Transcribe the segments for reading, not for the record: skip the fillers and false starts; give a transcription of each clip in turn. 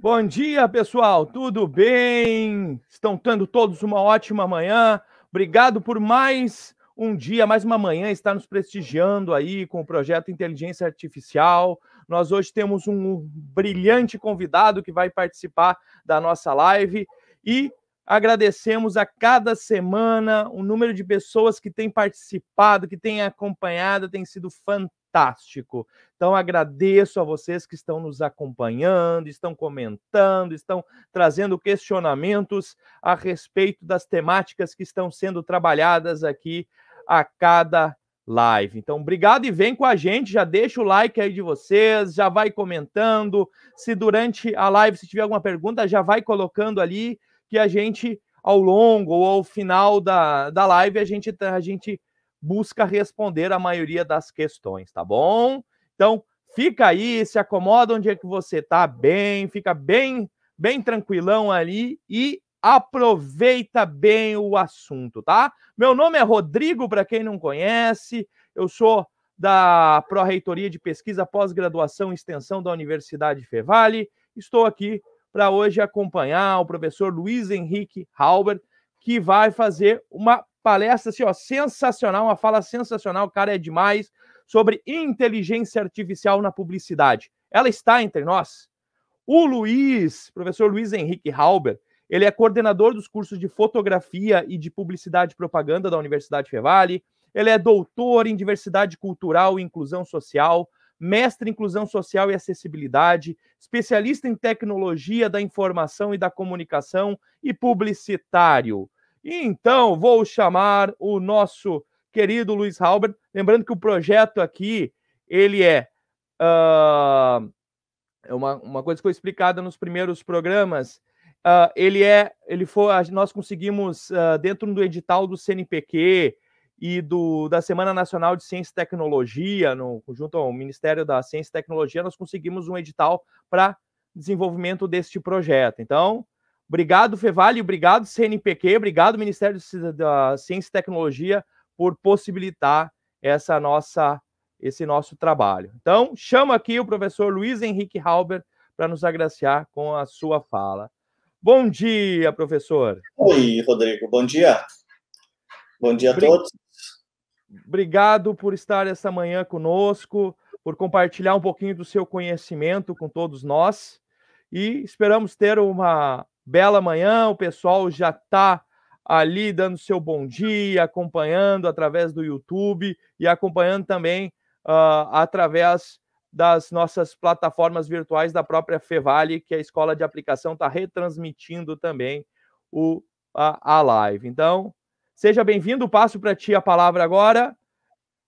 Bom dia, pessoal. Tudo bem? Estão tendo todos uma ótima manhã. Obrigado por mais um dia, mais uma manhã, estar nos prestigiando aí com o projeto Inteligência Artificial. Nós hoje temos um brilhante convidado que vai participar da nossa live e agradecemos a cada semana o número de pessoas que têm participado, que têm acompanhado, tem sido fantástico. Então, agradeço a vocês que estão nos acompanhando, estão comentando, estão trazendo questionamentos a respeito das temáticas que estão sendo trabalhadas aqui a cada live. Então, obrigado e vem com a gente, já deixa o like aí de vocês, já vai comentando. Se durante a live, se tiver alguma pergunta, já vai colocando ali, que a gente, ao longo ou ao final da live, a gente busca responder a maioria das questões, tá bom? Então, fica aí, se acomoda onde é que você tá bem, fica bem tranquilão ali e aproveita bem o assunto, tá? Meu nome é Rodrigo, para quem não conhece, eu sou da Pró-Reitoria de Pesquisa, Pós-Graduação e Extensão da Universidade Fevale. Estou aqui para hoje acompanhar o professor Luiz Henrique Halber, que vai fazer uma palestra assim, ó, sensacional, uma fala sensacional, o cara é demais, sobre inteligência artificial na publicidade. Ela está entre nós. O professor Luiz Henrique Halber, ele é coordenador dos cursos de fotografia e de publicidade e propaganda da Universidade Fevale. Ele é doutor em diversidade cultural e inclusão social, mestre em inclusão social e acessibilidade, especialista em tecnologia da informação e da comunicação e publicitário. Então, vou chamar o nosso querido Luiz Halber, lembrando que o projeto aqui, ele é uma coisa que foi explicada nos primeiros programas, nós conseguimos, dentro do edital do CNPq e da Semana Nacional de Ciência e Tecnologia, junto ao Ministério da Ciência e Tecnologia, nós conseguimos um edital para desenvolvimento deste projeto. Então, obrigado, Fevale, obrigado, CNPq, obrigado, Ministério da Ciência e Tecnologia, por possibilitar esse nosso trabalho. Então, chamo aqui o professor Luiz Henrique Halber para nos agraciar com a sua fala. Bom dia, professor. Oi, Rodrigo, bom dia. Bom dia a todos. Obrigado por estar essa manhã conosco, por compartilhar um pouquinho do seu conhecimento com todos nós. E esperamos ter uma bela manhã. O pessoal já está ali dando seu bom dia, acompanhando através do YouTube e acompanhando também através das nossas plataformas virtuais da própria Fevale, que a Escola de Aplicação está retransmitindo também a live. Então, seja bem-vindo, passo para ti a palavra agora.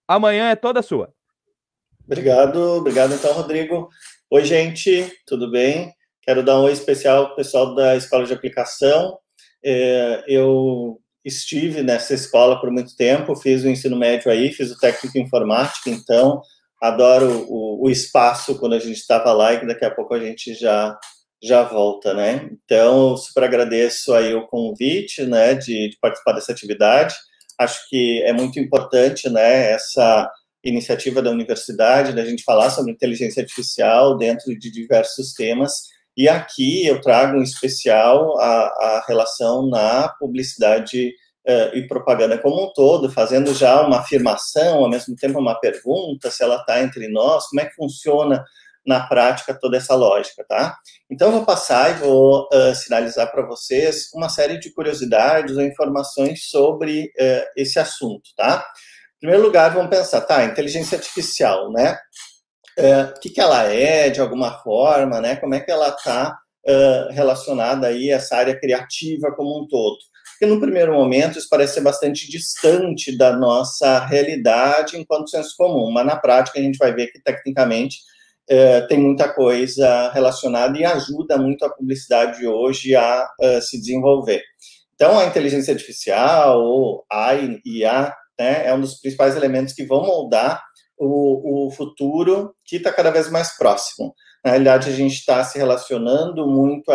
Amanhã é toda sua. Obrigado então, Rodrigo. Oi, gente, tudo bem? Quero dar um oi especial para o pessoal da Escola de Aplicação. Eu estive nessa escola por muito tempo, fiz o ensino médio aí, fiz o técnico em informática, então adoro o espaço quando a gente estava lá e que daqui a pouco a gente já volta, né? Então, super agradeço aí o convite, né, de participar dessa atividade. Acho que é muito importante, né, essa iniciativa da universidade, da gente falar sobre inteligência artificial dentro de diversos temas. E aqui eu trago em especial a relação na publicidade e propaganda como um todo, fazendo já uma afirmação, ao mesmo tempo uma pergunta, se ela está entre nós, como é que funciona na prática toda essa lógica, tá? Então, eu vou passar e vou sinalizar para vocês uma série de curiosidades ou informações sobre esse assunto, tá? Em primeiro lugar, vamos pensar, tá, inteligência artificial, né? O que ela é, de alguma forma, né? Como é que ela está relacionada aí a essa área criativa como um todo? Porque, no primeiro momento, isso parece ser bastante distante da nossa realidade enquanto senso comum, mas na prática a gente vai ver que, tecnicamente, tem muita coisa relacionada e ajuda muito a publicidade hoje a se desenvolver. Então, a inteligência artificial, ou IA, né, é um dos principais elementos que vão moldar o futuro que está cada vez mais próximo. Na realidade, a gente está se relacionando muito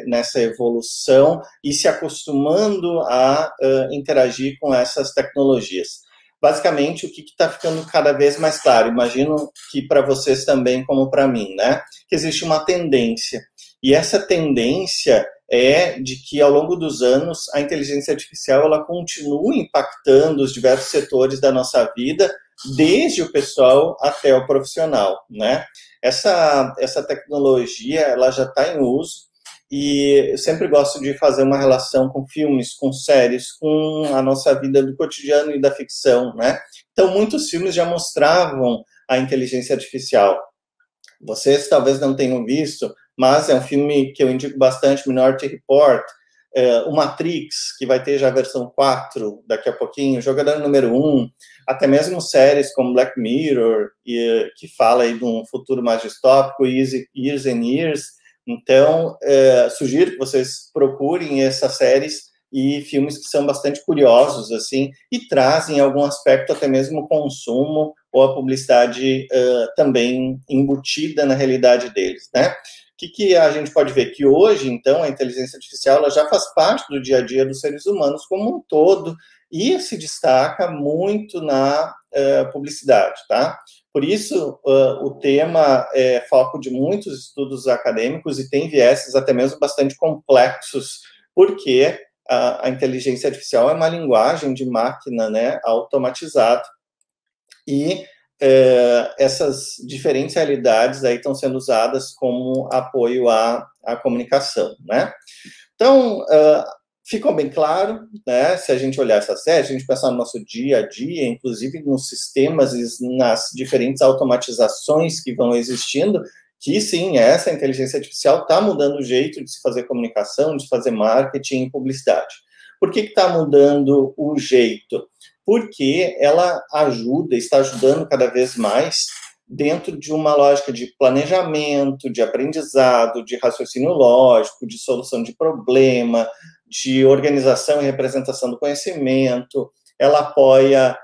nessa evolução e se acostumando a interagir com essas tecnologias. basicamente, o que está ficando cada vez mais claro, imagino que para vocês também, como para mim, né? Que existe uma tendência. E essa tendência é de que, ao longo dos anos, a inteligência artificial ela continua impactando os diversos setores da nossa vida, desde o pessoal até o profissional, né? Essa tecnologia ela já está em uso, e eu sempre gosto de fazer uma relação com filmes, com séries, com a nossa vida do cotidiano e da ficção, né? Então, muitos filmes já mostravam a inteligência artificial. Vocês talvez não tenham visto, mas é um filme que eu indico bastante, Minority Report, o Matrix, que vai ter já a versão 4 daqui a pouquinho, Jogador número 1, até mesmo séries como Black Mirror, que fala aí de um futuro mais distópico, Years and Years. Então, sugiro que vocês procurem essas séries e filmes que são bastante curiosos, assim, e trazem algum aspecto, até mesmo o consumo ou a publicidade também embutida na realidade deles, né? O que a gente pode ver? Que hoje, então, a inteligência artificial ela já faz parte do dia a dia dos seres humanos como um todo e se destaca muito na publicidade, tá? Por isso, o tema é foco de muitos estudos acadêmicos e tem vieses até mesmo bastante complexos, porque a inteligência artificial é uma linguagem de máquina, né, automatizada, e essas diferentes realidades aí estão sendo usadas como apoio à comunicação, né? Então, ficou bem claro, né? Se a gente olhar essa série, se a gente pensar no nosso dia a dia, inclusive nos sistemas e nas diferentes automatizações que vão existindo, que sim, essa inteligência artificial está mudando o jeito de se fazer comunicação, de fazer marketing e publicidade. Por que está mudando o jeito? Porque ela está ajudando cada vez mais dentro de uma lógica de planejamento, de aprendizado, de raciocínio lógico, de solução de problema, de organização e representação do conhecimento. Ela apoia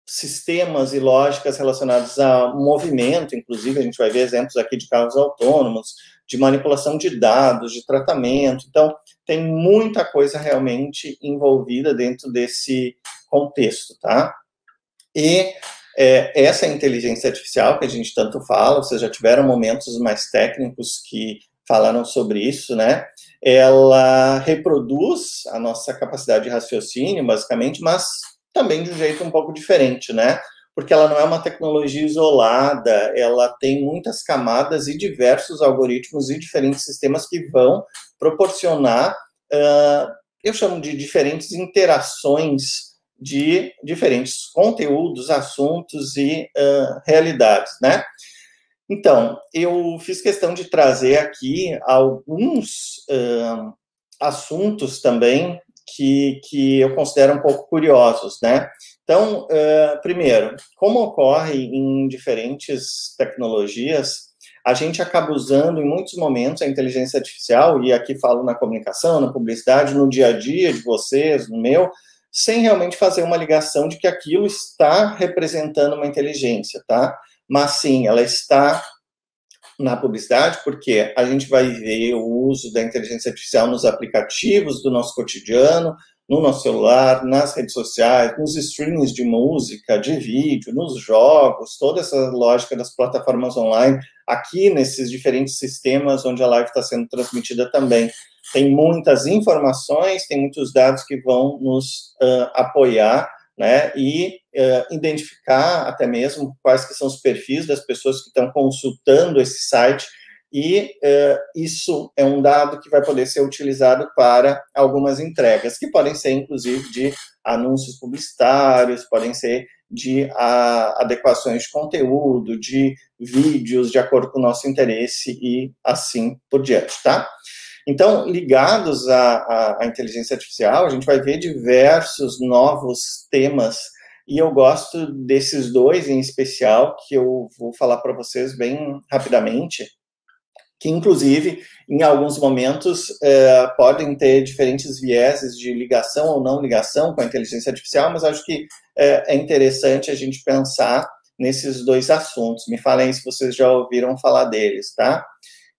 sistemas e lógicas relacionados a movimento, inclusive a gente vai ver exemplos aqui de carros autônomos, de manipulação de dados, de tratamento. Então, tem muita coisa realmente envolvida dentro desse contexto, tá? E essa inteligência artificial que a gente tanto fala, vocês já tiveram momentos mais técnicos que falaram sobre isso, né? Ela reproduz a nossa capacidade de raciocínio, basicamente, mas também de um jeito um pouco diferente, né? Porque ela não é uma tecnologia isolada, ela tem muitas camadas e diversos algoritmos e diferentes sistemas que vão proporcionar, eu chamo de diferentes interações de diferentes conteúdos, assuntos e realidades, né? Então, eu fiz questão de trazer aqui alguns assuntos também que eu considero um pouco curiosos, né? Então, primeiro, como ocorre em diferentes tecnologias, a gente acaba usando em muitos momentos a inteligência artificial, e aqui falo na comunicação, na publicidade, no dia a dia de vocês, no meu, sem realmente fazer uma ligação de que aquilo está representando uma inteligência, tá? Mas sim, ela está na publicidade, porque a gente vai ver o uso da inteligência artificial nos aplicativos do nosso cotidiano, no nosso celular, nas redes sociais, nos streamings de música, de vídeo, nos jogos, toda essa lógica das plataformas online, aqui nesses diferentes sistemas onde a live está sendo transmitida também. Tem muitas informações, tem muitos dados que vão nos apoiar, né, e identificar até mesmo quais que são os perfis das pessoas que estão consultando esse site, e isso é um dado que vai poder ser utilizado para algumas entregas, que podem ser, inclusive, de anúncios publicitários, podem ser de adequações de conteúdo, de vídeos, de acordo com o nosso interesse e assim por diante, tá? Então, ligados à inteligência artificial, a gente vai ver diversos novos temas, e eu gosto desses dois em especial, que eu vou falar para vocês bem rapidamente, que, inclusive, em alguns momentos, podem ter diferentes vieses de ligação ou não ligação com a inteligência artificial, mas acho que é interessante a gente pensar nesses dois assuntos. Me falem se vocês já ouviram falar deles, tá?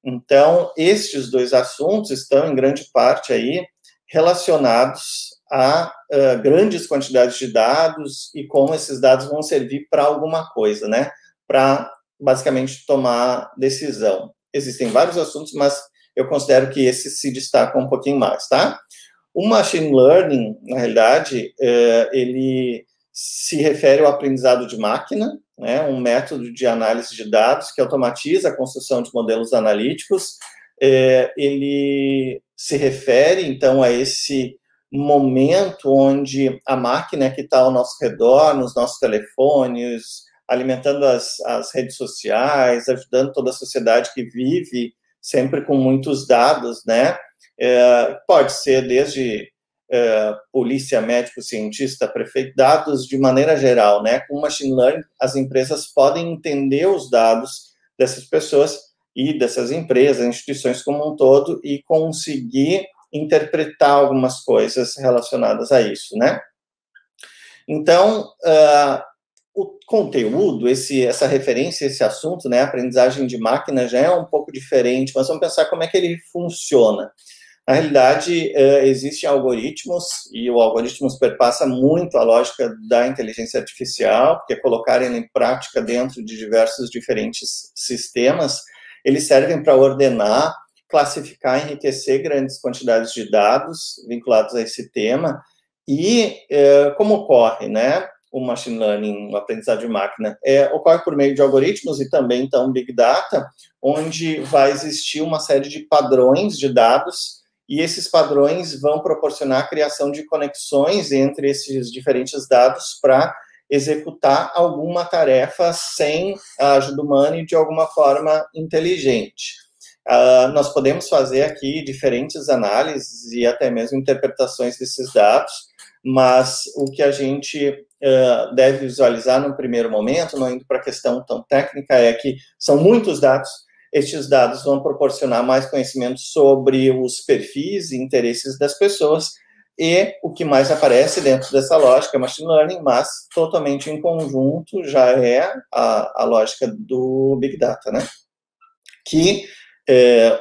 Então, estes dois assuntos estão, em grande parte, aí, relacionados a grandes quantidades de dados e como esses dados vão servir para alguma coisa, né? Para, basicamente, tomar decisão. Existem vários assuntos, mas eu considero que esse se destaca um pouquinho mais, tá? O machine learning, na realidade, ele se refere ao aprendizado de máquina, né, um método de análise de dados que automatiza a construção de modelos analíticos. Ele se refere, então, a esse momento onde a máquina que está ao nosso redor, nos nossos telefones, alimentando as redes sociais, ajudando toda a sociedade que vive sempre com muitos dados, né? Pode ser desde polícia, médico, cientista, prefeito, dados de maneira geral, né? Com machine learning, as empresas podem entender os dados dessas pessoas e dessas empresas, instituições como um todo, e conseguir interpretar algumas coisas relacionadas a isso, né? Então, o conteúdo, essa referência, esse assunto, né, aprendizagem de máquina, já é um pouco diferente, mas vamos pensar como é que ele funciona. Na realidade, existem algoritmos, e o algoritmos perpassa muito a lógica da inteligência artificial, porque colocar ele em prática dentro de diversos diferentes sistemas, eles servem para ordenar, classificar, enriquecer grandes quantidades de dados vinculados a esse tema, e como ocorre, né, o machine learning, o aprendizado de máquina, ocorre por meio de algoritmos e também, então, Big Data, onde vai existir uma série de padrões de dados, e esses padrões vão proporcionar a criação de conexões entre esses diferentes dados para executar alguma tarefa sem a ajuda humana e de alguma forma inteligente. Nós podemos fazer aqui diferentes análises e até mesmo interpretações desses dados, mas o que a gente deve visualizar no primeiro momento, não indo para a questão tão técnica, é que são muitos dados. Estes dados vão proporcionar mais conhecimento sobre os perfis e interesses das pessoas, e o que mais aparece dentro dessa lógica é machine learning, mas totalmente em conjunto já é a lógica do Big Data, né? Que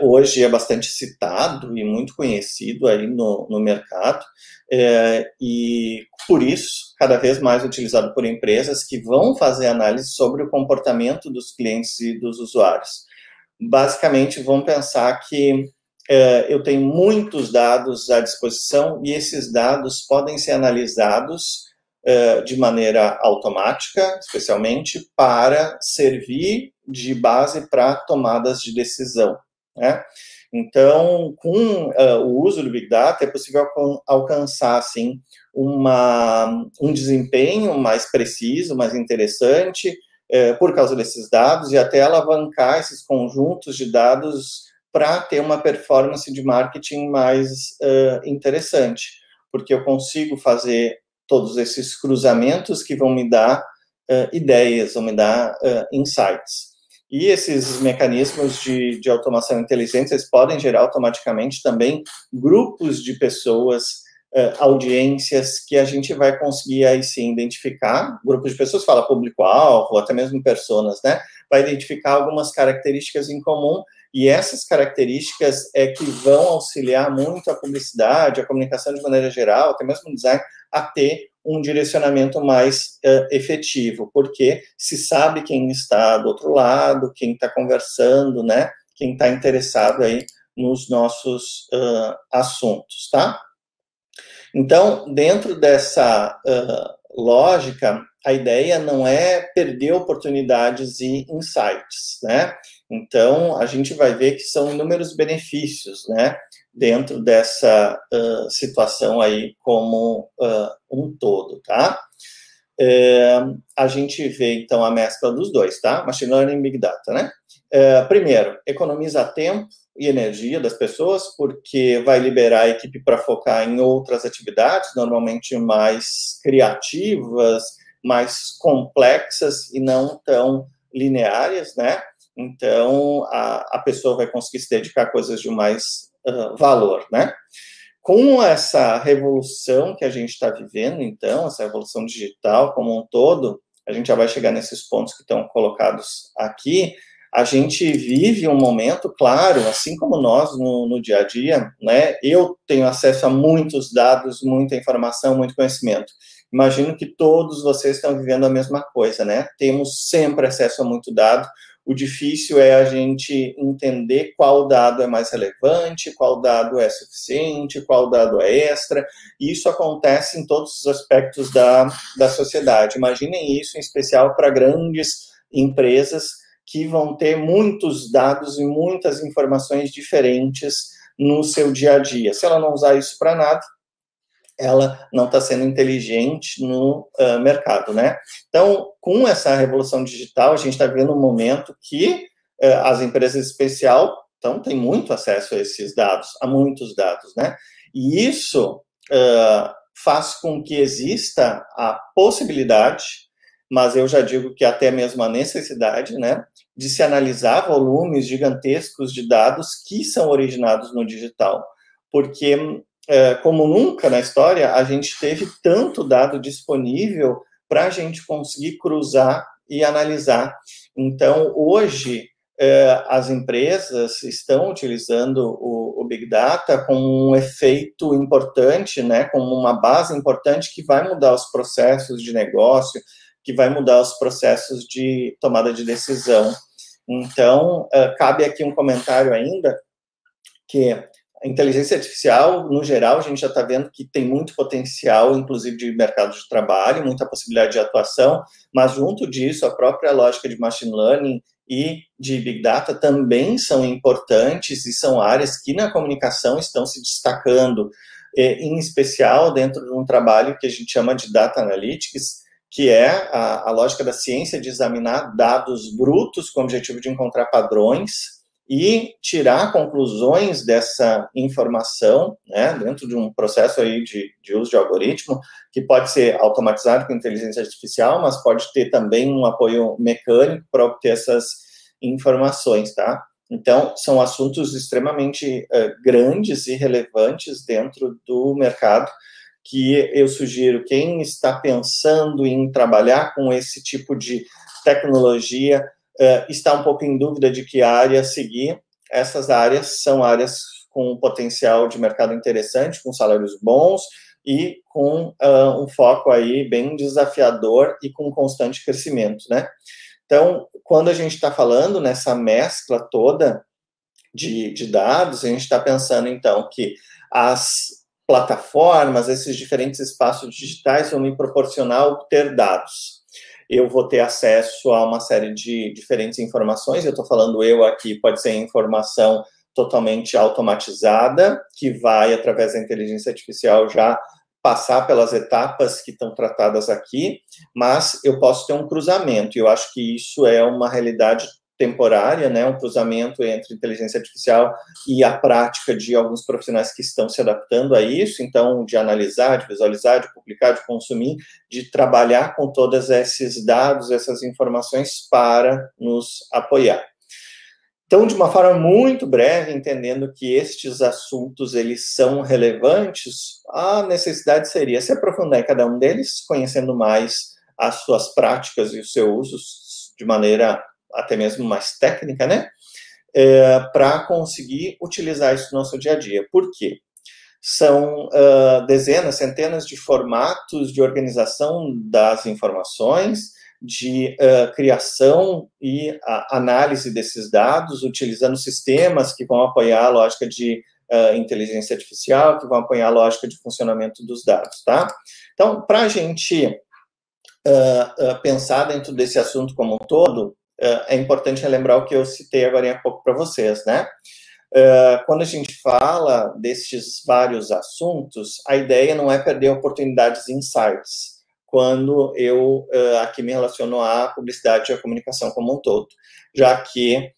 hoje é bastante citado e muito conhecido aí no mercado, e por isso, cada vez mais utilizado por empresas que vão fazer análise sobre o comportamento dos clientes e dos usuários. Basicamente, vamos pensar que eu tenho muitos dados à disposição e esses dados podem ser analisados de maneira automática, especialmente para servir de base para tomadas de decisão, né? Então, com o uso do Big Data, é possível alcançar, assim, um desempenho mais preciso, mais interessante, por causa desses dados, e até alavancar esses conjuntos de dados para ter uma performance de marketing mais interessante, porque eu consigo fazer todos esses cruzamentos que vão me dar ideias, vão me dar insights. E esses mecanismos de automação inteligente, eles podem gerar automaticamente também grupos de pessoas, audiências que a gente vai conseguir aí sim identificar, grupos de pessoas, fala público-alvo, até mesmo personas, né? Vai identificar algumas características em comum, e essas características que vão auxiliar muito a publicidade, a comunicação de maneira geral, até mesmo o design, a ter um direcionamento mais efetivo, porque se sabe quem está do outro lado, quem está conversando, né? Quem está interessado aí nos nossos assuntos, tá? Então, dentro dessa lógica, a ideia não é perder oportunidades e insights, né? Então, a gente vai ver que são inúmeros benefícios, né? Dentro dessa situação aí como um todo, tá? A gente vê, então, a mescla dos dois, tá? Machine Learning e Big Data, né? Primeiro, economiza tempo e energia das pessoas, porque vai liberar a equipe para focar em outras atividades, normalmente mais criativas, mais complexas e não tão lineares, né? Então, a pessoa vai conseguir se dedicar a coisas de mais valor, né? Com essa revolução que a gente está vivendo, então, essa revolução digital como um todo, a gente já vai chegar nesses pontos que estão colocados aqui, A gente vive um momento, claro, assim como nós no dia a dia, né? Eu tenho acesso a muitos dados, muita informação, muito conhecimento. Imagino que todos vocês estão vivendo a mesma coisa, né? Temos sempre acesso a muito dado. O difícil é a gente entender qual dado é mais relevante, qual dado é suficiente, qual dado é extra. E isso acontece em todos os aspectos da sociedade. Imaginem isso, em especial para grandes empresas que vão ter muitos dados e muitas informações diferentes no seu dia a dia. Se ela não usar isso para nada, ela não está sendo inteligente no mercado, né? Então, com essa revolução digital, a gente está vivendo um momento que as empresas especial têm muito acesso a esses dados, a muitos dados, né? E isso faz com que exista a possibilidade, mas eu já digo que até mesmo a necessidade, né, de se analisar volumes gigantescos de dados que são originados no digital, porque como nunca na história, a gente teve tanto dado disponível para a gente conseguir cruzar e analisar. Então, hoje, as empresas estão utilizando o Big Data com um efeito importante, né, como uma base importante que vai mudar os processos de negócio, que vai mudar os processos de tomada de decisão. Então, cabe aqui um comentário ainda, que a inteligência artificial, no geral, a gente já está vendo que tem muito potencial, inclusive de mercado de trabalho, muita possibilidade de atuação, mas junto disso, a própria lógica de machine learning e de Big Data também são importantes e são áreas que na comunicação estão se destacando, em especial dentro de um trabalho que a gente chama de Data Analytics, que é a lógica da ciência de examinar dados brutos com o objetivo de encontrar padrões e tirar conclusões dessa informação, né, dentro de um processo aí de uso de algoritmo, que pode ser automatizado com inteligência artificial, mas pode ter também um apoio mecânico para obter essas informações, tá? Então, são assuntos extremamente grandes e relevantes dentro do mercado, que eu sugiro, quem está pensando em trabalhar com esse tipo de tecnologia, está um pouco em dúvida de que área seguir. Essas áreas são áreas com potencial de mercado interessante, com salários bons e com um foco aí bem desafiador e com constante crescimento, né? Então, quando a gente está falando nessa mescla toda de dados, a gente está pensando, então, que as plataformas, esses diferentes espaços digitais vão me proporcionar obter dados. Eu vou ter acesso a uma série de diferentes informações, eu estou falando eu aqui, pode ser informação totalmente automatizada, que vai, através da inteligência artificial, já passar pelas etapas que estão tratadas aqui, mas eu posso ter um cruzamento, e eu acho que isso é uma realidade temporária, né, um cruzamento entre inteligência artificial e a prática de alguns profissionais que estão se adaptando a isso, então, de analisar, de visualizar, de publicar, de consumir, de trabalhar com todos esses dados, essas informações para nos apoiar. Então, de uma forma muito breve, entendendo que estes assuntos, eles são relevantes, a necessidade seria se aprofundar em cada um deles, conhecendo mais as suas práticas e os seus usos de maneira até mesmo mais técnica, né? Para conseguir utilizar isso no nosso dia a dia. Por quê? São dezenas, centenas de formatos de organização das informações, de criação e análise desses dados, utilizando sistemas que vão apoiar a lógica de inteligência artificial, que vão apoiar a lógica de funcionamento dos dados, tá? Então, para a gente pensar dentro desse assunto como um todo, é importante relembrar o que eu citei agora há pouco para vocês, né? Quando a gente fala destes vários assuntos, a ideia não é perder oportunidades e insights, quando eu aqui me relaciono à publicidade e à comunicação como um todo, já que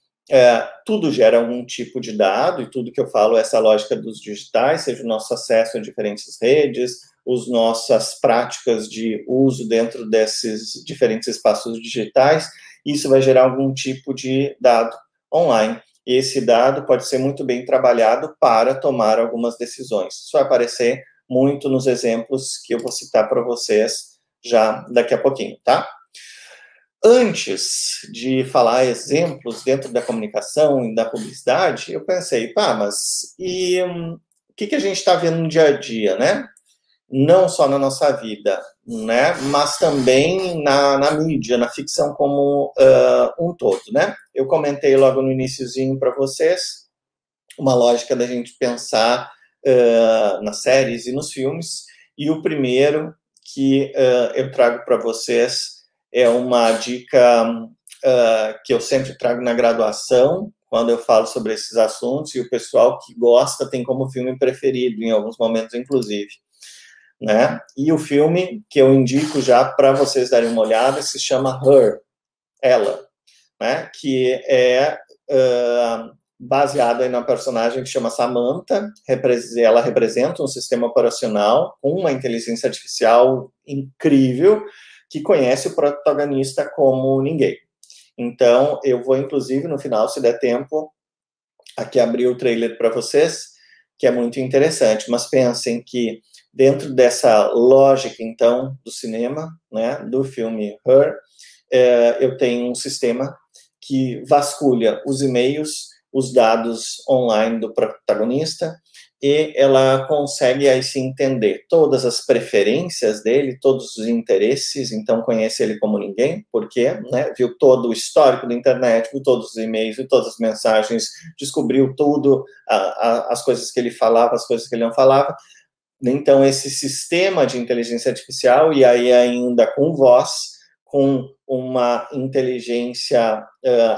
tudo gera algum tipo de dado, e tudo que eu falo é essa lógica dos digitais, seja o nosso acesso a diferentes redes, as nossas práticas de uso dentro desses diferentes espaços digitais, isso vai gerar algum tipo de dado online. E esse dado pode ser muito bem trabalhado para tomar algumas decisões. Isso vai aparecer muito nos exemplos que eu vou citar para vocês já daqui a pouquinho, tá? Antes de falar exemplos dentro da comunicação e da publicidade, eu pensei, mas o que a gente está vendo no dia a dia, né? Não só na nossa vida, né? Mas também na mídia, na ficção como um todo, né? Eu comentei logo no iniciozinho para vocês uma lógica da gente pensar nas séries e nos filmes, e o primeiro que eu trago para vocês é uma dica que eu sempre trago na graduação, quando eu falo sobre esses assuntos, e o pessoal que gosta tem como filme preferido, em alguns momentos, inclusive. Né? E o filme que eu indico já para vocês darem uma olhada se chama Her, Ela, né? Que é baseado aí na personagem que chama Samantha. Ela representa um sistema operacional com uma inteligência artificial incrível que conhece o protagonista como ninguém. Então, eu vou, inclusive, no final, se der tempo, aqui abrir o trailer para vocês, que é muito interessante. Mas pensem que dentro dessa lógica, então, do cinema, né, do filme Her, eu tenho um sistema que vasculha os e-mails, os dados online do protagonista, e ela consegue aí se entender todas as preferências dele, todos os interesses, então conhece ele como ninguém, porque viu todo o histórico da internet, viu todos os e-mails, viu todas as mensagens, descobriu tudo, as coisas que ele falava, as coisas que ele não falava. Então, esse sistema de inteligência artificial, e aí ainda com voz, com uma inteligência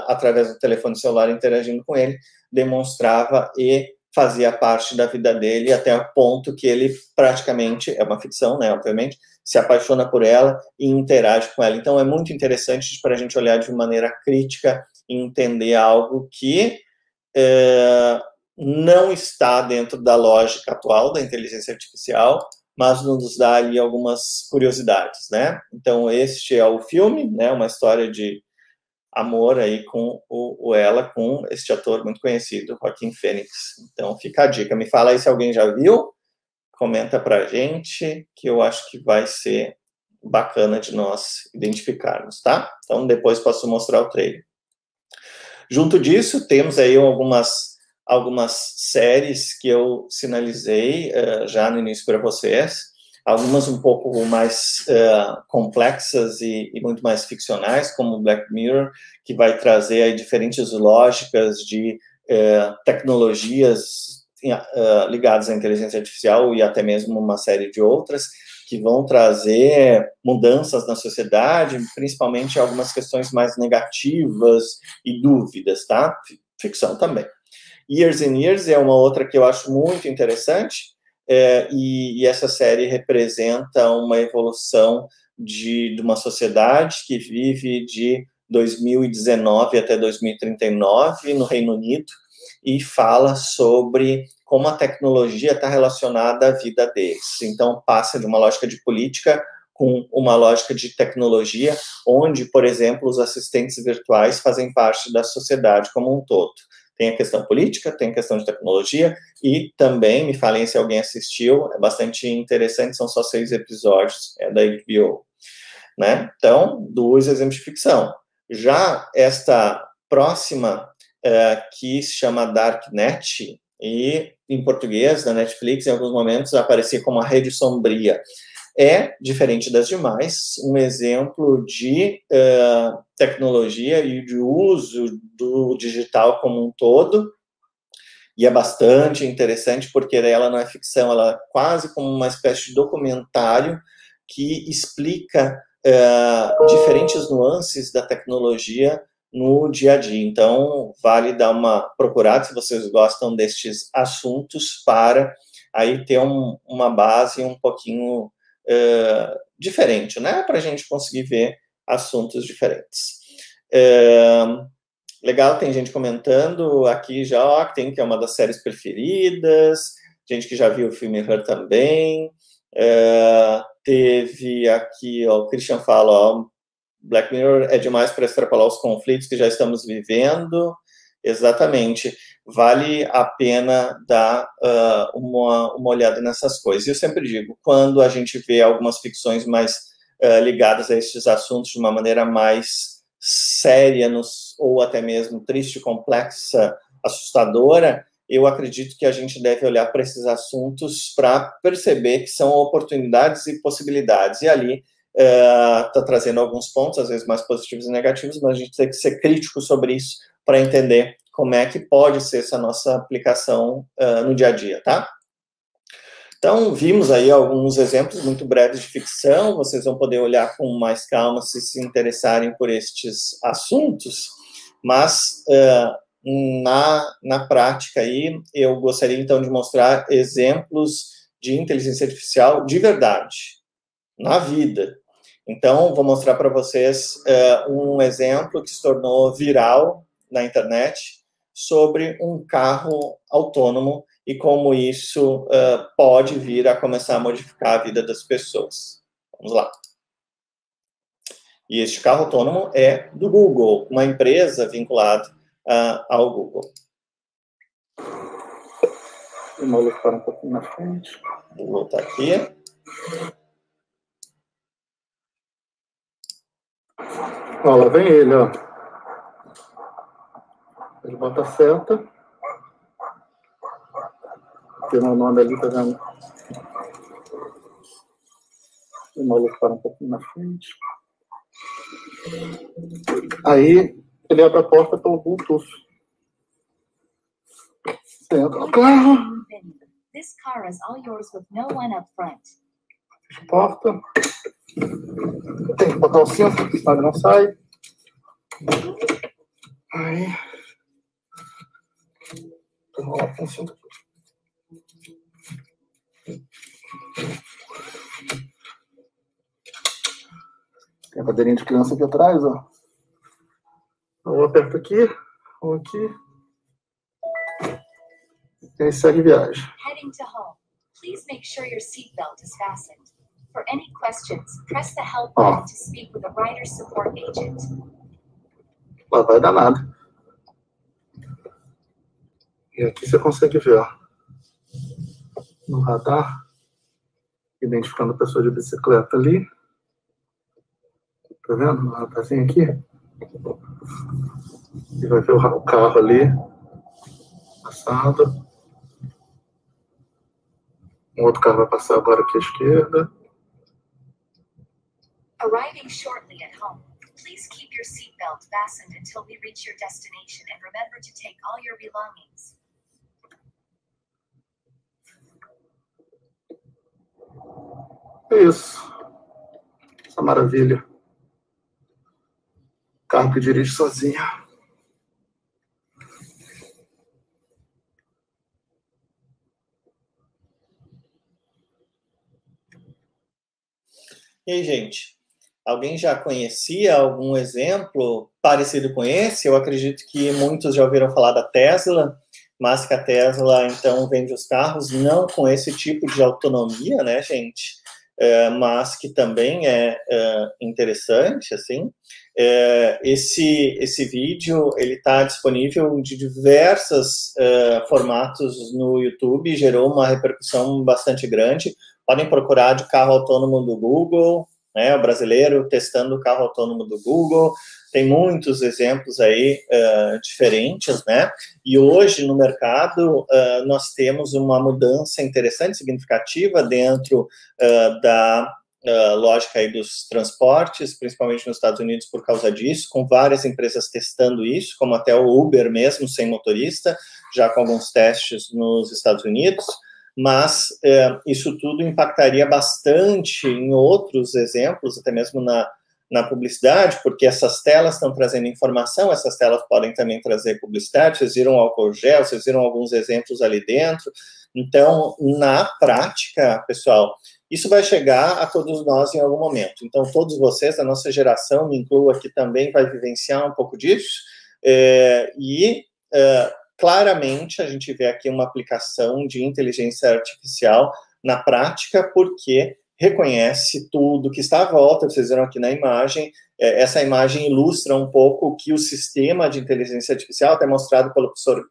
através do telefone celular interagindo com ele, demonstrava e fazia parte da vida dele até o ponto que ele praticamente, é uma ficção, né, obviamente, se apaixona por ela e interage com ela. Então, é muito interessante para a gente olhar de maneira crítica e entender algo que não está dentro da lógica atual da inteligência artificial, mas nos dá ali algumas curiosidades, né? Então, este é o filme, né? Uma história de amor aí com Ela, com este ator muito conhecido, Joaquin Phoenix. Então, fica a dica. Me fala aí se alguém já viu, comenta pra gente, que eu acho que vai ser bacana de nós identificarmos, tá? Então, depois posso mostrar o trailer. Junto disso, temos aí algumas séries que eu sinalizei já no início para vocês, algumas um pouco mais complexas e muito mais ficcionais, como Black Mirror, que vai trazer aí diferentes lógicas de tecnologias ligadas à inteligência artificial e até mesmo uma série de outras, que vão trazer mudanças na sociedade, principalmente algumas questões mais negativas e dúvidas, tá? Ficção também. Years and Years é uma outra que eu acho muito interessante, e essa série representa uma evolução de uma sociedade que vive de 2019 até 2039 no Reino Unido, e fala sobre como a tecnologia está relacionada à vida deles. Então, passa de uma lógica de política com uma lógica de tecnologia, onde, por exemplo, os assistentes virtuais fazem parte da sociedade como um todo. Tem a questão política, tem a questão de tecnologia, e também, me falem se alguém assistiu, é bastante interessante, são só 6 episódios, é da HBO. Né? Então, 2 exemplos de ficção. Já esta próxima, que se chama Darknet, e em português, na Netflix, em alguns momentos, aparecia como a Rede Sombria. É, diferente das demais, um exemplo de tecnologia e de uso do digital como um todo, e é bastante interessante porque ela não é ficção, ela é quase como uma espécie de documentário que explica diferentes nuances da tecnologia no dia a dia. Então, vale dar uma procurada se vocês gostam destes assuntos, para aí ter uma base um pouquinho diferente, né? Para a gente conseguir ver assuntos diferentes. Legal, tem gente comentando aqui já, ó, que é uma das séries preferidas, gente que já viu o filme Her também. Teve aqui, ó, o Christian fala, ó, Black Mirror é demais para extrapolar os conflitos que já estamos vivendo. Exatamente. Vale a pena dar uma olhada nessas coisas. Eu sempre digo, quando a gente vê algumas ficções mais ligadas a esses assuntos de uma maneira mais séria ou até mesmo triste, complexa, assustadora, eu acredito que a gente deve olhar para esses assuntos para perceber que são oportunidades e possibilidades. E ali está trazendo alguns pontos, às vezes mais positivos e negativos, mas a gente tem que ser crítico sobre isso para entender como é que pode ser essa nossa aplicação no dia a dia, tá? Então, vimos aí alguns exemplos muito breves de ficção, vocês vão poder olhar com mais calma se interessarem por estes assuntos, mas na prática aí, eu gostaria então de mostrar exemplos de inteligência artificial de verdade, na vida. Então, vou mostrar para vocês um exemplo que se tornou viral na internet sobre um carro autônomo e como isso pode vir a começar a modificar a vida das pessoas. Vamos lá. E este carro autônomo é do Google, uma empresa vinculada ao Google. Vou colocar um pouquinho na frente. Vou voltar aqui. Ó, lá vem ele, ó. Ele bota a seta. Tem meu nome ali, tá vendo? Vou colocar um pouquinho na frente. Aí, ele abre a porta pelo Bluetooth. Você entra no carro. This car is all yours with no one up front. Fecha a porta. Tem que botar o cinto, senão ele não sai. Aí. Vou enrolar com o cinto aqui. Tem a cadeirinha de criança aqui atrás, ó. Eu aperto aqui, ou aqui. E aí segue viagem. Heading to home. Please make sure your seatbelt is fastened. For any questions, press the help button to speak with a rider support agent. Lá vai dar nada. E aqui você consegue ver, ó, no radar, identificando a pessoa de bicicleta ali. Tá vendo? No radarzinho aqui. E vai ver o carro ali, passado. Um outro carro vai passar agora aqui à esquerda. Arriving shortly at home. Please keep your seatbelt fastened until we reach your destination and remember to take all your belongings. É isso. Essa maravilha. Carro que dirige sozinho. E aí, gente? Alguém já conhecia algum exemplo parecido com esse? Eu acredito que muitos já ouviram falar da Tesla, mas que a Tesla, então, vende os carros não com esse tipo de autonomia, né, gente? Mas que também é interessante, assim. Esse vídeo, ele está disponível de diversos formatos no YouTube, gerou uma repercussão bastante grande. Podem procurar de carro autônomo do Google, né, o brasileiro testando o carro autônomo do Google. Tem muitos exemplos aí diferentes, né? E hoje no mercado nós temos uma mudança interessante, significativa dentro da lógica aí dos transportes, principalmente nos Estados Unidos por causa disso, com várias empresas testando isso, como até o Uber mesmo, sem motorista, já com alguns testes nos Estados Unidos. Mas isso tudo impactaria bastante em outros exemplos, até mesmo na publicidade, porque essas telas estão trazendo informação, essas telas podem também trazer publicidade, vocês viram álcool gel, vocês viram alguns exemplos ali dentro. Então, na prática, pessoal, isso vai chegar a todos nós em algum momento. Então, todos vocês, da nossa geração, me incluo aqui também, vai vivenciar um pouco disso, claramente, a gente vê aqui uma aplicação de inteligência artificial na prática, porque reconhece tudo que está à volta, vocês viram aqui na imagem, essa imagem ilustra um pouco o que o sistema de inteligência artificial, até mostrado pelo professor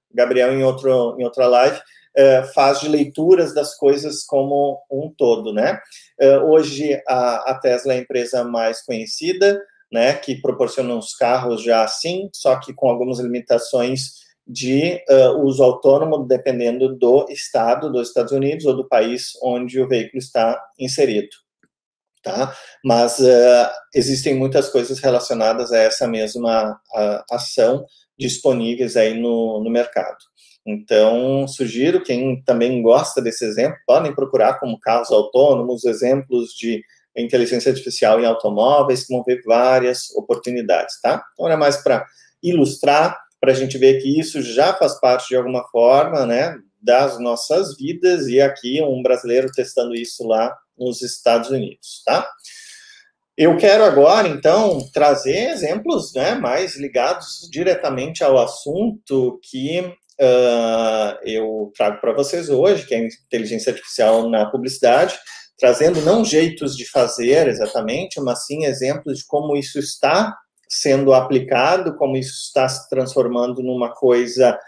Gabriel em outra live, faz de leituras das coisas como um todo, né? Hoje, a Tesla é a empresa mais conhecida, né, que proporcionam os carros já assim, só que com algumas limitações de uso autônomo, dependendo do estado dos Estados Unidos ou do país onde o veículo está inserido, tá? Mas existem muitas coisas relacionadas a essa mesma ação disponíveis aí no mercado. Então, sugiro, quem também gosta desse exemplo, podem procurar como carros autônomos, exemplos de inteligência artificial em automóveis, que vão ver várias oportunidades, tá? Então, era mais para ilustrar, para a gente ver que isso já faz parte de alguma forma, né, das nossas vidas, e aqui um brasileiro testando isso lá nos Estados Unidos, tá? Eu quero agora, então, trazer exemplos, né, mais ligados diretamente ao assunto que eu trago para vocês hoje, que é a inteligência artificial na publicidade, trazendo não jeitos de fazer exatamente, mas sim exemplos de como isso está sendo aplicado, como isso está se transformando numa coisa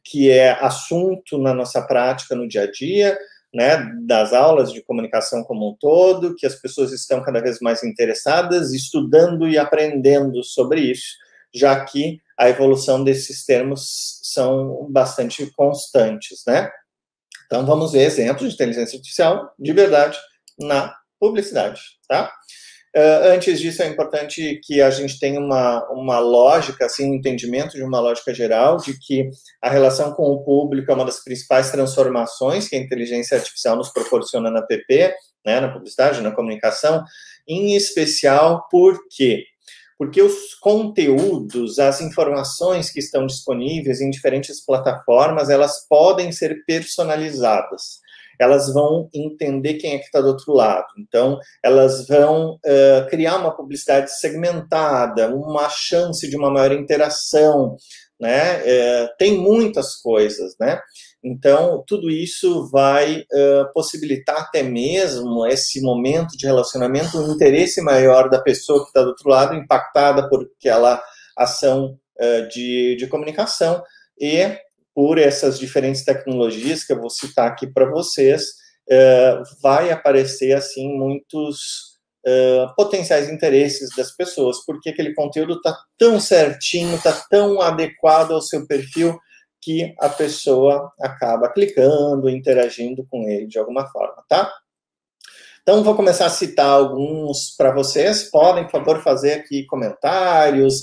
que é assunto na nossa prática no dia a dia, né, das aulas de comunicação como um todo, que as pessoas estão cada vez mais interessadas, estudando e aprendendo sobre isso, já que a evolução desses termos são bastante constantes, né? Então, vamos ver exemplos de inteligência artificial de verdade na publicidade, tá? Antes disso, é importante que a gente tenha uma lógica, assim, um entendimento de uma lógica geral, de que a relação com o público é uma das principais transformações que a inteligência artificial nos proporciona na PP, né, na publicidade, na comunicação, em especial porque os conteúdos, as informações que estão disponíveis em diferentes plataformas, elas podem ser personalizadas. Elas vão entender quem é que está do outro lado. Então, elas vão criar uma publicidade segmentada, uma chance de uma maior interação, né? Tem muitas coisas, né? Então, tudo isso vai possibilitar até mesmo esse momento de relacionamento, um interesse maior da pessoa que está do outro lado, impactada por aquela ação de comunicação, e por essas diferentes tecnologias que eu vou citar aqui para vocês, vai aparecer, assim, muitos potenciais interesses das pessoas, porque aquele conteúdo está tão certinho, está tão adequado ao seu perfil, que a pessoa acaba clicando, interagindo com ele de alguma forma, tá? Então, vou começar a citar alguns para vocês. Podem, por favor, fazer aqui comentários,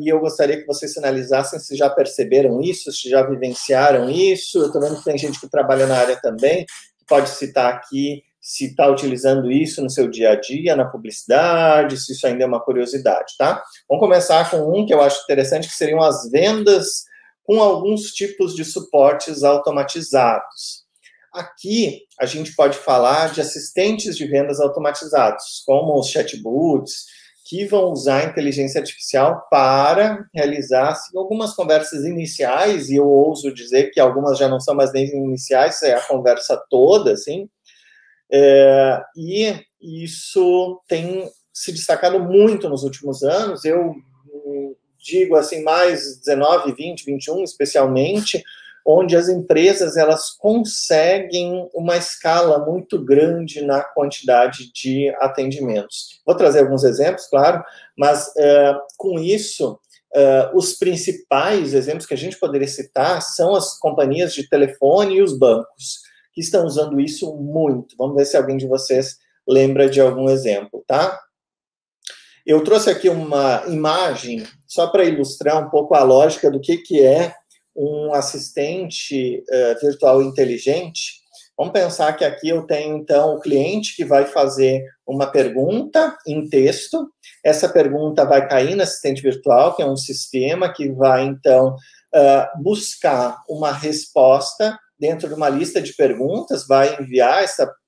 e eu gostaria que vocês sinalizassem se já perceberam isso, se já vivenciaram isso. Eu estou vendo que tem gente que trabalha na área também, que pode citar aqui se está utilizando isso no seu dia a dia, na publicidade, se isso ainda é uma curiosidade, tá? Vamos começar com um que eu acho interessante, que seriam as vendas com alguns tipos de suportes automatizados. Aqui, a gente pode falar de assistentes de vendas automatizados, como os chatbots, que vão usar a inteligência artificial para realizar assim, algumas conversas iniciais, e eu ouso dizer que algumas já não são mais nem iniciais, é a conversa toda, assim, e isso tem se destacado muito nos últimos anos. Eu digo assim, mais 19, 20, 21, especialmente, onde as empresas, elas conseguem uma escala muito grande na quantidade de atendimentos. Vou trazer alguns exemplos, claro, mas com isso, os principais exemplos que a gente poderia citar são as companhias de telefone e os bancos, que estão usando isso muito. Vamos ver se alguém de vocês lembra de algum exemplo, tá? Eu trouxe aqui uma imagem só para ilustrar um pouco a lógica do que é um assistente virtual inteligente. Vamos pensar que aqui eu tenho, então, o cliente que vai fazer uma pergunta em texto. Essa pergunta vai cair no assistente virtual, que é um sistema que vai, então, buscar uma resposta dentro de uma lista de perguntas, vai enviar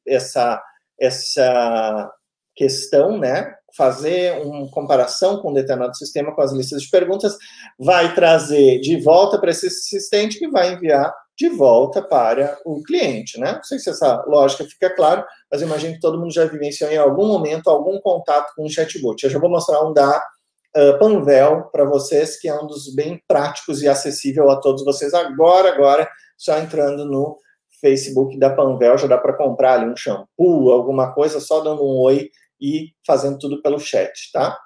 essa questão, né? Fazer uma comparação com um determinado sistema com as listas de perguntas, vai trazer de volta para esse assistente que vai enviar de volta para o cliente, né? Não sei se essa lógica fica clara, mas eu imagino que todo mundo já vivenciou em algum momento algum contato com um chatbot. Eu já vou mostrar um da Panvel para vocês, que é um dos bem práticos e acessível a todos vocês agora, só entrando no Facebook da Panvel, já dá para comprar ali um shampoo, alguma coisa, só dando um oi, e fazendo tudo pelo chat, tá?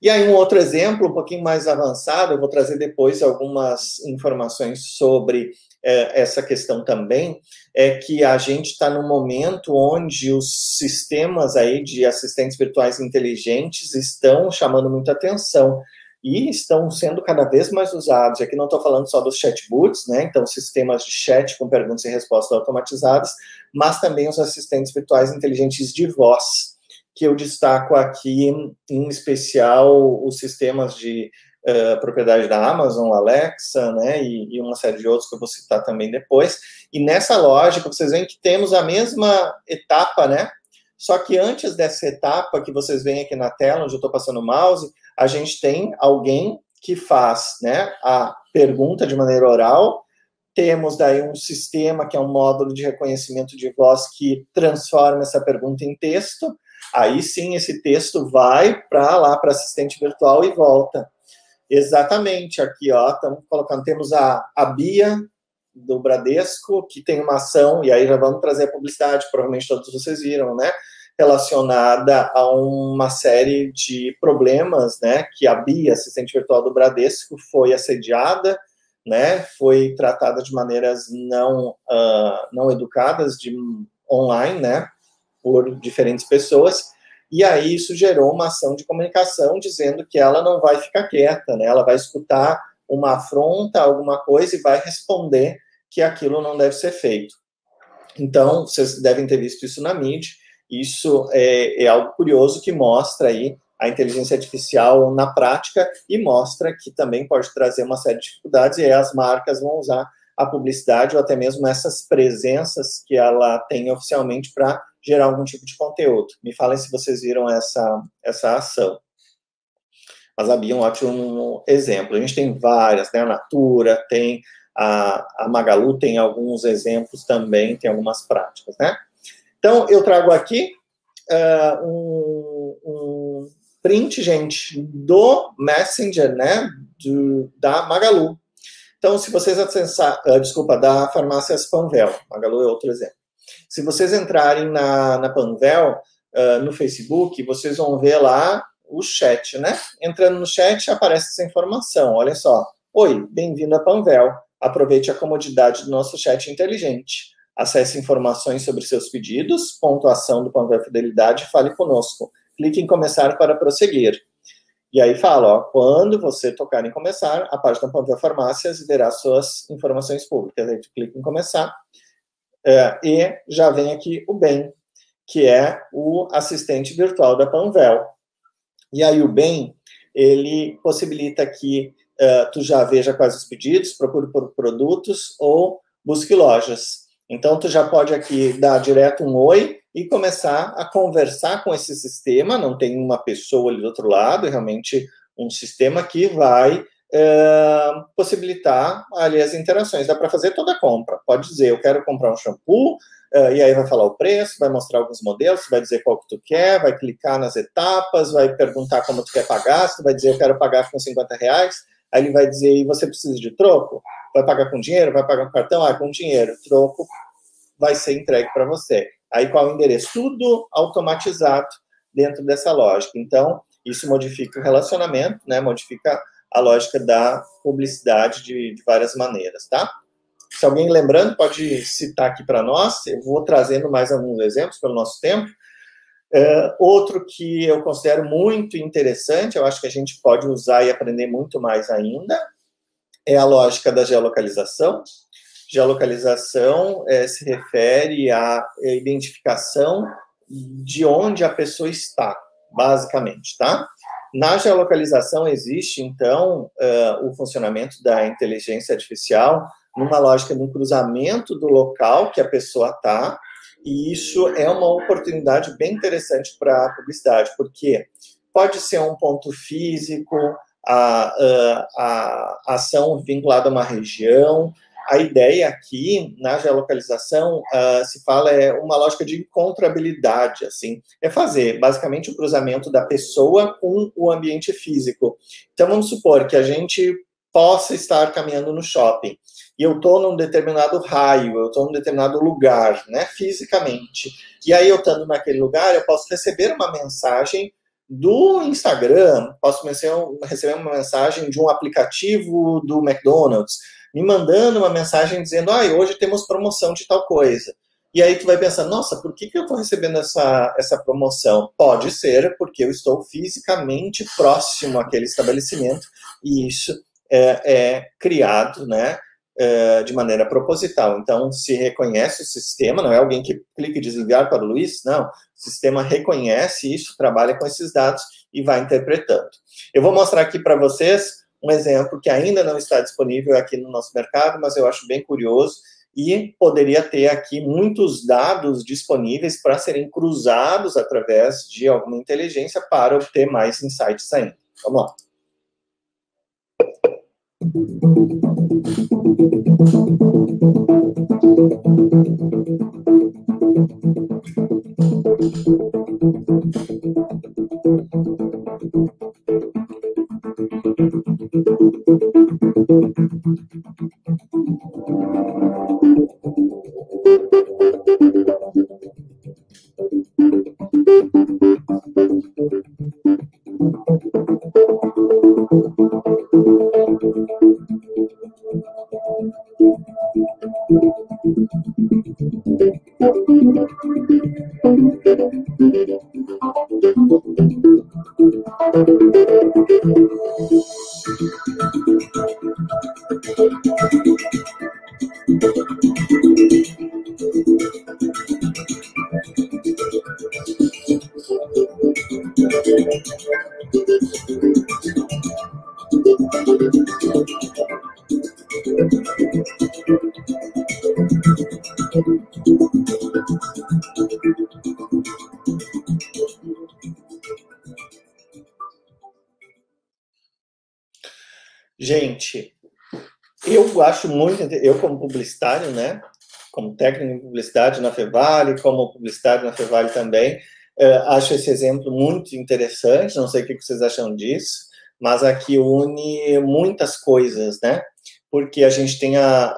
E aí um outro exemplo, um pouquinho mais avançado, eu vou trazer depois algumas informações sobre essa questão também, é que a gente está num momento onde os sistemas aí de assistentes virtuais inteligentes estão chamando muita atenção e estão sendo cada vez mais usados. Aqui não estou falando só dos chatbots, né? Então, sistemas de chat com perguntas e respostas automatizadas, mas também os assistentes virtuais inteligentes de voz, que eu destaco aqui, em especial, os sistemas de propriedade da Amazon, Alexa, né, e uma série de outros que eu vou citar também depois. E nessa lógica, vocês veem que temos a mesma etapa, né? Só que antes dessa etapa, que vocês veem aqui na tela, onde eu estou passando o mouse, a gente tem alguém que faz, né, a pergunta de maneira oral. Temos daí um sistema que é um módulo de reconhecimento de voz que transforma essa pergunta em texto. Aí sim, esse texto vai para lá, para assistente virtual e volta. Exatamente, aqui, ó, estamos colocando, temos a Bia, do Bradesco, que tem uma ação, e aí já vamos trazer a publicidade, provavelmente todos vocês viram, né, relacionada a uma série de problemas, né, que a Bia, assistente virtual do Bradesco, foi assediada, né, foi tratada de maneiras não educadas, online, né, por diferentes pessoas, e aí isso gerou uma ação de comunicação dizendo que ela não vai ficar quieta, né? Ela vai escutar uma afronta, alguma coisa, e vai responder que aquilo não deve ser feito. Então, vocês devem ter visto isso na mídia. Isso é algo curioso que mostra aí a inteligência artificial na prática e mostra que também pode trazer uma série de dificuldades, e aí as marcas vão usar a publicidade ou até mesmo essas presenças que ela tem oficialmente para gerar algum tipo de conteúdo. Me falem se vocês viram essa ação. Mas a Bia é um ótimo exemplo. A gente tem várias, né? A Natura, tem a Magalu, tem alguns exemplos também, tem algumas práticas, né? Então, eu trago aqui um print, gente, do Messenger, né? Da Magalu. Então, se vocês acessar, da Farmácias Panvel, Magalu é outro exemplo. Se vocês entrarem na Panvel, no Facebook, vocês vão ver lá o chat, né? Entrando no chat, aparece essa informação. Olha só. Oi, bem-vindo a Panvel. Aproveite a comodidade do nosso chat inteligente. Acesse informações sobre seus pedidos, pontuação do Panvel Fidelidade e fale conosco. Clique em começar para prosseguir. E aí fala, ó, quando você tocar em começar, a página Panvel Farmácias verá suas informações públicas. Aí tu clica em começar. E já vem aqui o BEM, que é o assistente virtual da Panvel. E aí o BEM, ele possibilita que tu já veja quais os pedidos, procure por produtos ou busque lojas. Então, tu já pode aqui dar direto um oi e começar a conversar com esse sistema. Não tem uma pessoa ali do outro lado, é realmente um sistema que vai possibilitar ali as interações. Dá para fazer toda a compra. Pode dizer, eu quero comprar um shampoo, e aí vai falar o preço, vai mostrar alguns modelos, vai dizer qual que tu quer, vai clicar nas etapas, vai perguntar como tu quer pagar, se tu vai dizer eu quero pagar com R$50, aí ele vai dizer, e você precisa de troco? Vai pagar com dinheiro? Vai pagar com cartão? Com dinheiro. Troco vai ser entregue para você. Aí qual o endereço? Tudo automatizado dentro dessa lógica. Então, isso modifica o relacionamento, né? Modifica a lógica da publicidade de várias maneiras, tá? Se alguém lembrando, pode citar aqui para nós. Eu vou trazendo mais alguns exemplos pelo nosso tempo. Outro que eu considero muito interessante, eu acho que a gente pode usar e aprender muito mais ainda, é a lógica da geolocalização. Geolocalização se refere à identificação de onde a pessoa está, basicamente, tá? Na geolocalização existe, então, o funcionamento da inteligência artificial numa lógica de um cruzamento do local que a pessoa está, e isso é uma oportunidade bem interessante para a publicidade, porque pode ser um ponto físico, a ação vinculada a uma região. A ideia aqui, na geolocalização, se fala uma lógica de encontrabilidade, assim, é fazer, basicamente, o cruzamento da pessoa com o ambiente físico. Então, vamos supor que a gente possa estar caminhando no shopping, e eu estou num determinado raio, eu estou num determinado lugar, né, fisicamente. E aí, eu estando naquele lugar, eu posso receber uma mensagem do Instagram, posso receber uma mensagem de um aplicativo do McDonald's, me mandando uma mensagem dizendo, hoje temos promoção de tal coisa. E aí tu vai pensar, nossa, por que eu estou recebendo essa promoção? Pode ser porque eu estou fisicamente próximo àquele estabelecimento, e isso é criado, né, de maneira proposital. Então, se reconhece o sistema, não é alguém que clica e diz enviar para o Luiz, não. O sistema reconhece isso, trabalha com esses dados e vai interpretando. Eu vou mostrar aqui para vocês um exemplo que ainda não está disponível aqui no nosso mercado, mas eu acho bem curioso, e poderia ter aqui muitos dados disponíveis para serem cruzados através de alguma inteligência para obter mais insights ainda. Vamos lá. Gente, eu acho muito, eu como publicitário, né, como técnico em publicidade na Fevale, como publicitário na Fevale também, acho esse exemplo muito interessante, não sei o que vocês acham disso, mas aqui une muitas coisas, né, porque a gente tem a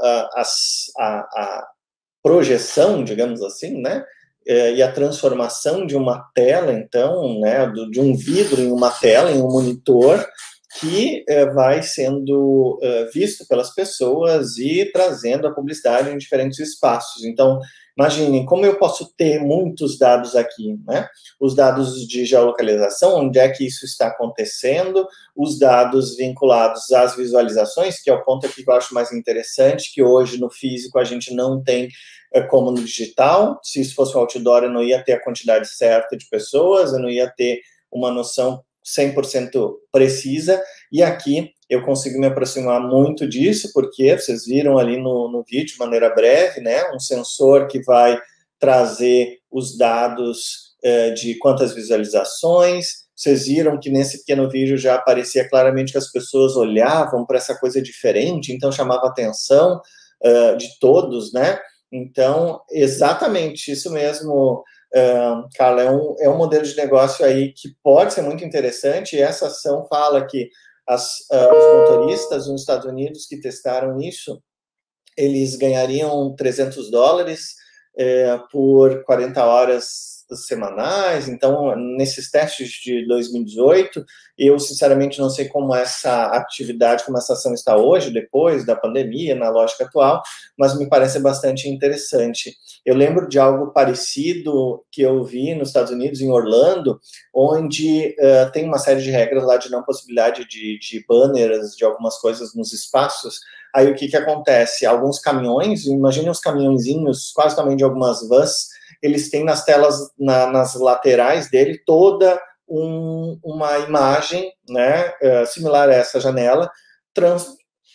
projeção, digamos assim, né, e a transformação de uma tela, então, né, de um vidro em uma tela, em um monitor, que vai sendo visto pelas pessoas e trazendo a publicidade em diferentes espaços. Então, imaginem, como eu posso ter muitos dados aqui, né? Os dados de geolocalização, onde é que isso está acontecendo, os dados vinculados às visualizações, que é o ponto aqui que eu acho mais interessante, que hoje no físico a gente não tem como no digital. Se isso fosse um outdoor, eu não ia ter a quantidade certa de pessoas, eu não ia ter uma noção 100% precisa, e aqui eu consigo me aproximar muito disso, porque vocês viram ali no vídeo, de maneira breve, né, um sensor que vai trazer os dados de quantas visualizações. Vocês viram que nesse pequeno vídeo já aparecia claramente que as pessoas olhavam para essa coisa diferente, então chamava a atenção de todos, né? Então, exatamente isso mesmo, Carla, é um modelo de negócio aí que pode ser muito interessante, e essa ação fala que os motoristas nos Estados Unidos que testaram isso, eles ganhariam $300 por 40 horas semanais. Então, nesses testes de 2018, eu sinceramente não sei como essa atividade, como essa ação está hoje, depois da pandemia, na lógica atual, mas me parece bastante interessante. Eu lembro de algo parecido que eu vi nos Estados Unidos, em Orlando, onde tem uma série de regras lá de não possibilidade de banners, de algumas coisas nos espaços. Aí o que acontece? Alguns caminhões, imaginem uns caminhõezinhos, quase o tamanho de algumas vans, eles têm nas telas, nas laterais dele, toda uma imagem, né, similar a essa janela,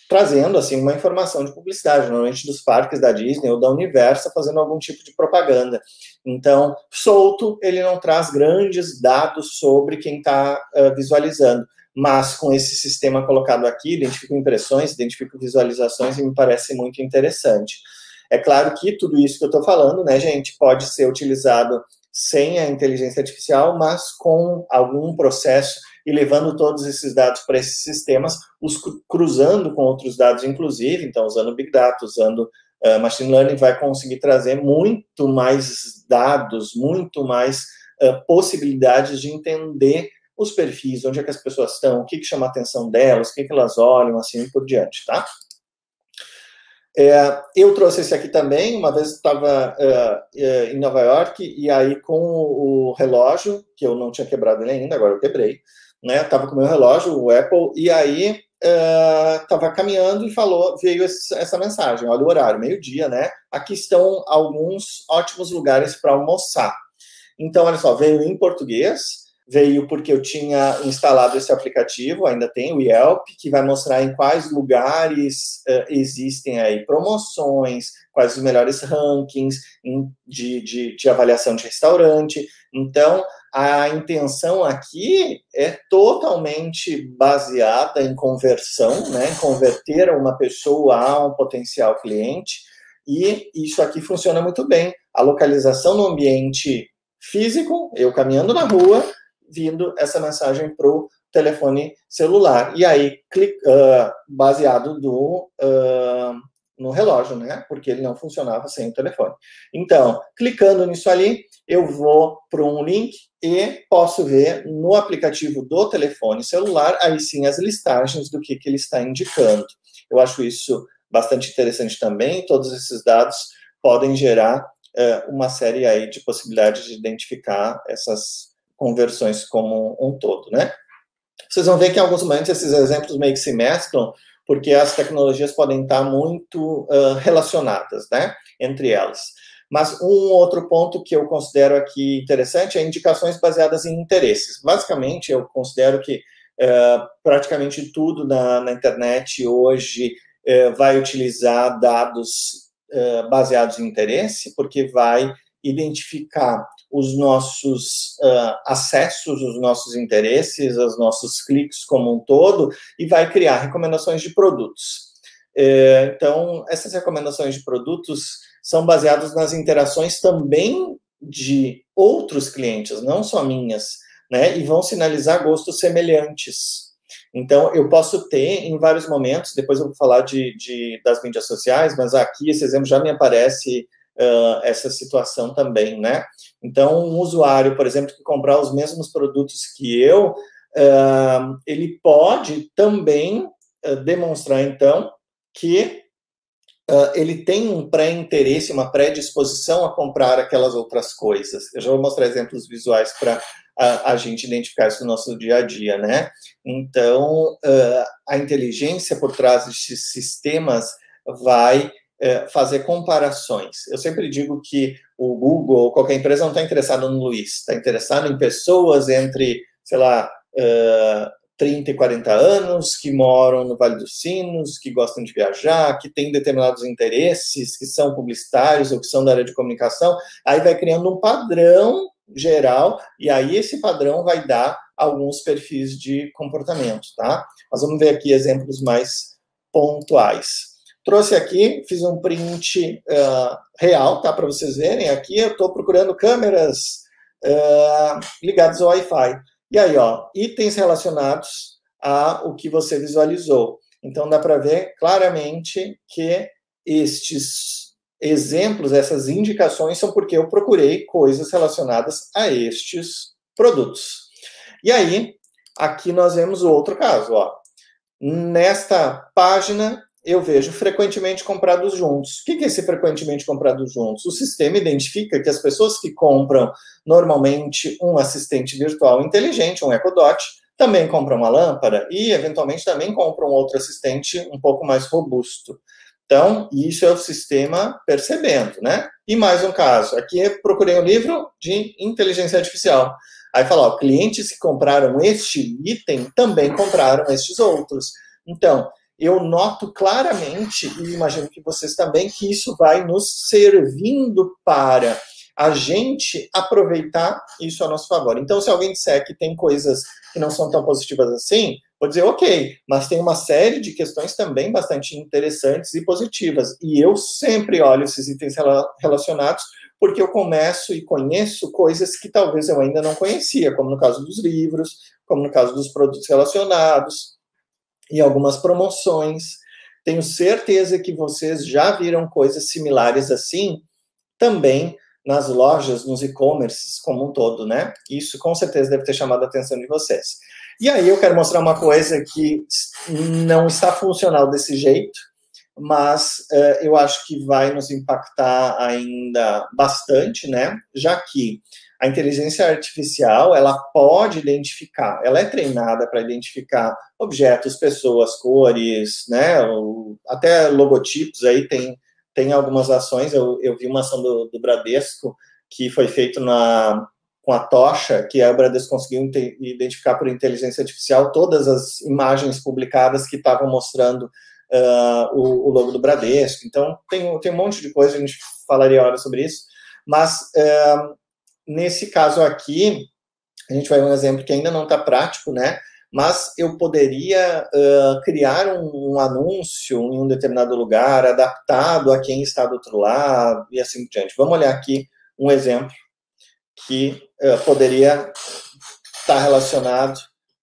trazendo, assim, uma informação de publicidade, normalmente dos parques da Disney ou da Universal, fazendo algum tipo de propaganda. Então, solto, ele não traz grandes dados sobre quem está visualizando, mas com esse sistema colocado aqui, identifico impressões, identifico visualizações, e me parece muito interessante. É claro que tudo isso que eu estou falando, né, gente, pode ser utilizado sem a inteligência artificial, mas com algum processo e levando todos esses dados para esses sistemas, os cruzando com outros dados, inclusive, então usando Big Data, usando Machine Learning, vai conseguir trazer muito mais dados, muito mais possibilidades de entender os perfis, onde é que as pessoas estão, o que chama a atenção delas, o que elas olham, assim por diante, tá? Eu trouxe esse aqui também, uma vez estava em Nova York, e aí com o relógio, que eu não tinha quebrado ele ainda, agora eu quebrei, né? Estava com o meu relógio, o Apple, e aí estava caminhando e veio essa mensagem, olha o horário, meio-dia, né? Aqui estão alguns ótimos lugares para almoçar. Então, olha só, veio em português, veio porque eu tinha instalado esse aplicativo, ainda tem o Yelp, que vai mostrar em quais lugares existem aí promoções, quais os melhores rankings de avaliação de restaurante. Então, a intenção aqui é totalmente baseada em conversão, né? Converter uma pessoa a um potencial cliente, e isso aqui funciona muito bem. A localização no ambiente físico, eu caminhando na rua, vindo essa mensagem para o telefone celular. E aí, baseado no relógio, né? Porque ele não funcionava sem o telefone. Então, clicando nisso ali, eu vou para um link e posso ver no aplicativo do telefone celular, aí sim, as listagens do que ele está indicando. Eu acho isso bastante interessante também. Todos esses dados podem gerar uma série aí de possibilidades de identificar essas conversões como um todo, né? Vocês vão ver que em alguns momentos esses exemplos meio que se mesclam, porque as tecnologias podem estar muito relacionadas, né, entre elas. Mas um outro ponto que eu considero aqui interessante é indicações baseadas em interesses. Basicamente, eu considero que praticamente tudo na internet hoje vai utilizar dados baseados em interesse, porque vai identificar os nossos acessos, os nossos interesses, os nossos cliques como um todo, e vai criar recomendações de produtos. Então, essas recomendações de produtos são baseadas nas interações também de outros clientes, não só minhas, né? E vão sinalizar gostos semelhantes. Então, eu posso ter, em vários momentos, depois eu vou falar das mídias sociais, mas aqui esse exemplo já me aparece essa situação também, né? Então, um usuário, por exemplo, que comprar os mesmos produtos que eu, ele pode também demonstrar, então, que ele tem um pré-interesse, uma predisposição a comprar aquelas outras coisas. Eu já vou mostrar exemplos visuais para a gente identificar isso no nosso dia a dia, né? Então, a inteligência por trás desses sistemas vai fazer comparações. Eu sempre digo que o Google ou qualquer empresa não está interessado no Luiz, está interessado em pessoas entre, sei lá, 30 e 40 anos, que moram no Vale dos Sinos, que gostam de viajar, que têm determinados interesses, que são publicitários ou que são da área de comunicação. Aí vai criando um padrão geral, e aí esse padrão vai dar alguns perfis de comportamento, tá? Nós vamos ver aqui exemplos mais pontuais. Trouxe aqui, fiz um print real, tá? Para vocês verem. Aqui eu estou procurando câmeras ligadas ao Wi-Fi. E aí, ó, itens relacionados ao que você visualizou. Então, dá para ver claramente que estes exemplos, essas indicações, são porque eu procurei coisas relacionadas a estes produtos. E aí, aqui nós vemos o outro caso, ó. Nesta página, eu vejo frequentemente comprados juntos. O que é esse frequentemente comprados juntos? O sistema identifica que as pessoas que compram normalmente um assistente virtual inteligente, um Echo Dot, também compram uma lâmpada e, eventualmente, também compram outro assistente um pouco mais robusto. Então, isso é o sistema percebendo, né? E mais um caso. Aqui eu procurei um livro de inteligência artificial. Aí fala, ó, clientes que compraram este item também compraram estes outros. Então, eu noto claramente, e imagino que vocês também, que isso vai nos servindo para a gente aproveitar isso a nosso favor. Então, se alguém disser que tem coisas que não são tão positivas assim, vou dizer, ok, mas tem uma série de questões também bastante interessantes e positivas, e eu sempre olho esses itens relacionados, porque eu começo e conheço coisas que talvez eu ainda não conhecia, como no caso dos livros, como no caso dos produtos relacionados, e algumas promoções. Tenho certeza que vocês já viram coisas similares assim, também nas lojas, nos e-commerces como um todo, né? Isso com certeza deve ter chamado a atenção de vocês. E aí eu quero mostrar uma coisa que não está funcional desse jeito, mas eu acho que vai nos impactar ainda bastante, né? Já que a inteligência artificial, ela pode identificar, ela é treinada para identificar objetos, pessoas, cores, né? Até logotipos aí tem algumas ações. Eu vi uma ação do Bradesco que foi feita com a tocha, que o Bradesco conseguiu identificar por inteligência artificial todas as imagens publicadas que estavam mostrando o logo do Bradesco. Então, tem um monte de coisa, a gente falaria horas sobre isso, mas nesse caso aqui, a gente vai ver um exemplo que ainda não está prático, né? Mas eu poderia criar um anúncio em um determinado lugar, adaptado a quem está do outro lado, e assim por diante. Vamos olhar aqui um exemplo que poderia estar relacionado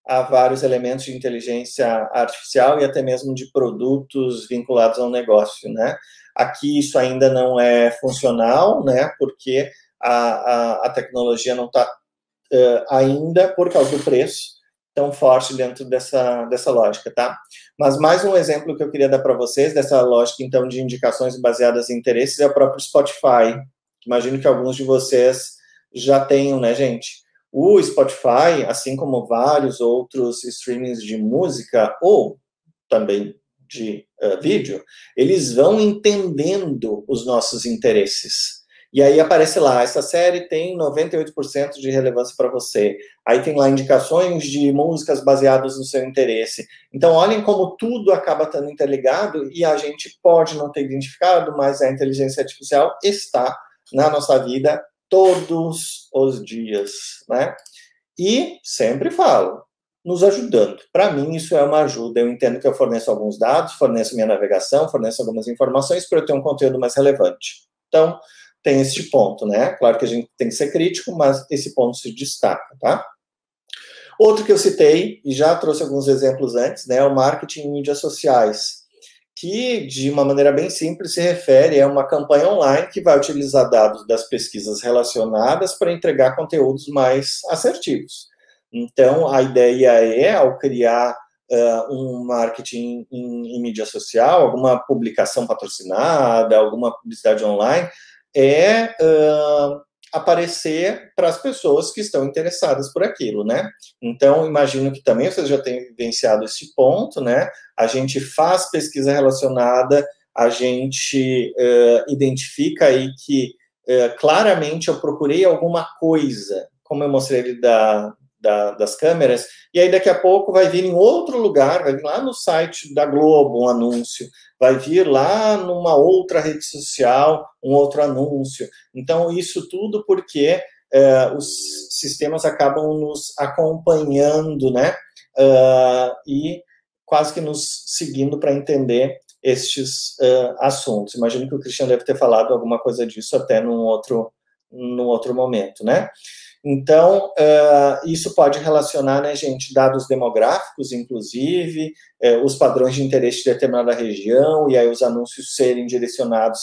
a vários elementos de inteligência artificial e até mesmo de produtos vinculados ao negócio, né? Aqui isso ainda não é funcional, né? Porque a tecnologia não está ainda, por causa do preço, tão forte dentro dessa lógica, tá? Mas mais um exemplo que eu queria dar para vocês, dessa lógica, então, de indicações baseadas em interesses, é o próprio Spotify. Imagino que alguns de vocês já tenham, né, gente? O Spotify, assim como vários outros streamings de música, ou também de vídeo, eles vão entendendo os nossos interesses. E aí aparece lá, essa série tem 98% de relevância para você. Aí tem lá indicações de músicas baseadas no seu interesse. Então, olhem como tudo acaba estando interligado e a gente pode não ter identificado, mas a inteligência artificial está na nossa vida todos os dias, né? E sempre falo, nos ajudando. Para mim, isso é uma ajuda. Eu entendo que eu forneço alguns dados, forneço minha navegação, forneço algumas informações para eu ter um conteúdo mais relevante. Então, tem este ponto, né? Claro que a gente tem que ser crítico, mas esse ponto se destaca, tá? Outro que eu citei, e já trouxe alguns exemplos antes, né? O marketing em mídias sociais, que, de uma maneira bem simples, se refere a uma campanha online que vai utilizar dados das pesquisas relacionadas para entregar conteúdos mais assertivos. Então, a ideia é, ao criar um marketing em mídia social, alguma publicação patrocinada, alguma publicidade online, aparecer para as pessoas que estão interessadas por aquilo, né? Então, imagino que também vocês já tenham vivenciado esse ponto, né? A gente faz pesquisa relacionada, a gente identifica aí que claramente eu procurei alguma coisa, como eu mostrei ali das câmeras, e aí daqui a pouco vai vir em outro lugar, vai vir lá no site da Globo um anúncio, vai vir lá numa outra rede social um outro anúncio. Então, isso tudo porque os sistemas acabam nos acompanhando, né? E quase que nos seguindo para entender estes assuntos. Imagino que o Cristiano deve ter falado alguma coisa disso até num outro momento, né? Então, isso pode relacionar, né, gente, dados demográficos, inclusive, os padrões de interesse de determinada região, e aí os anúncios serem direcionados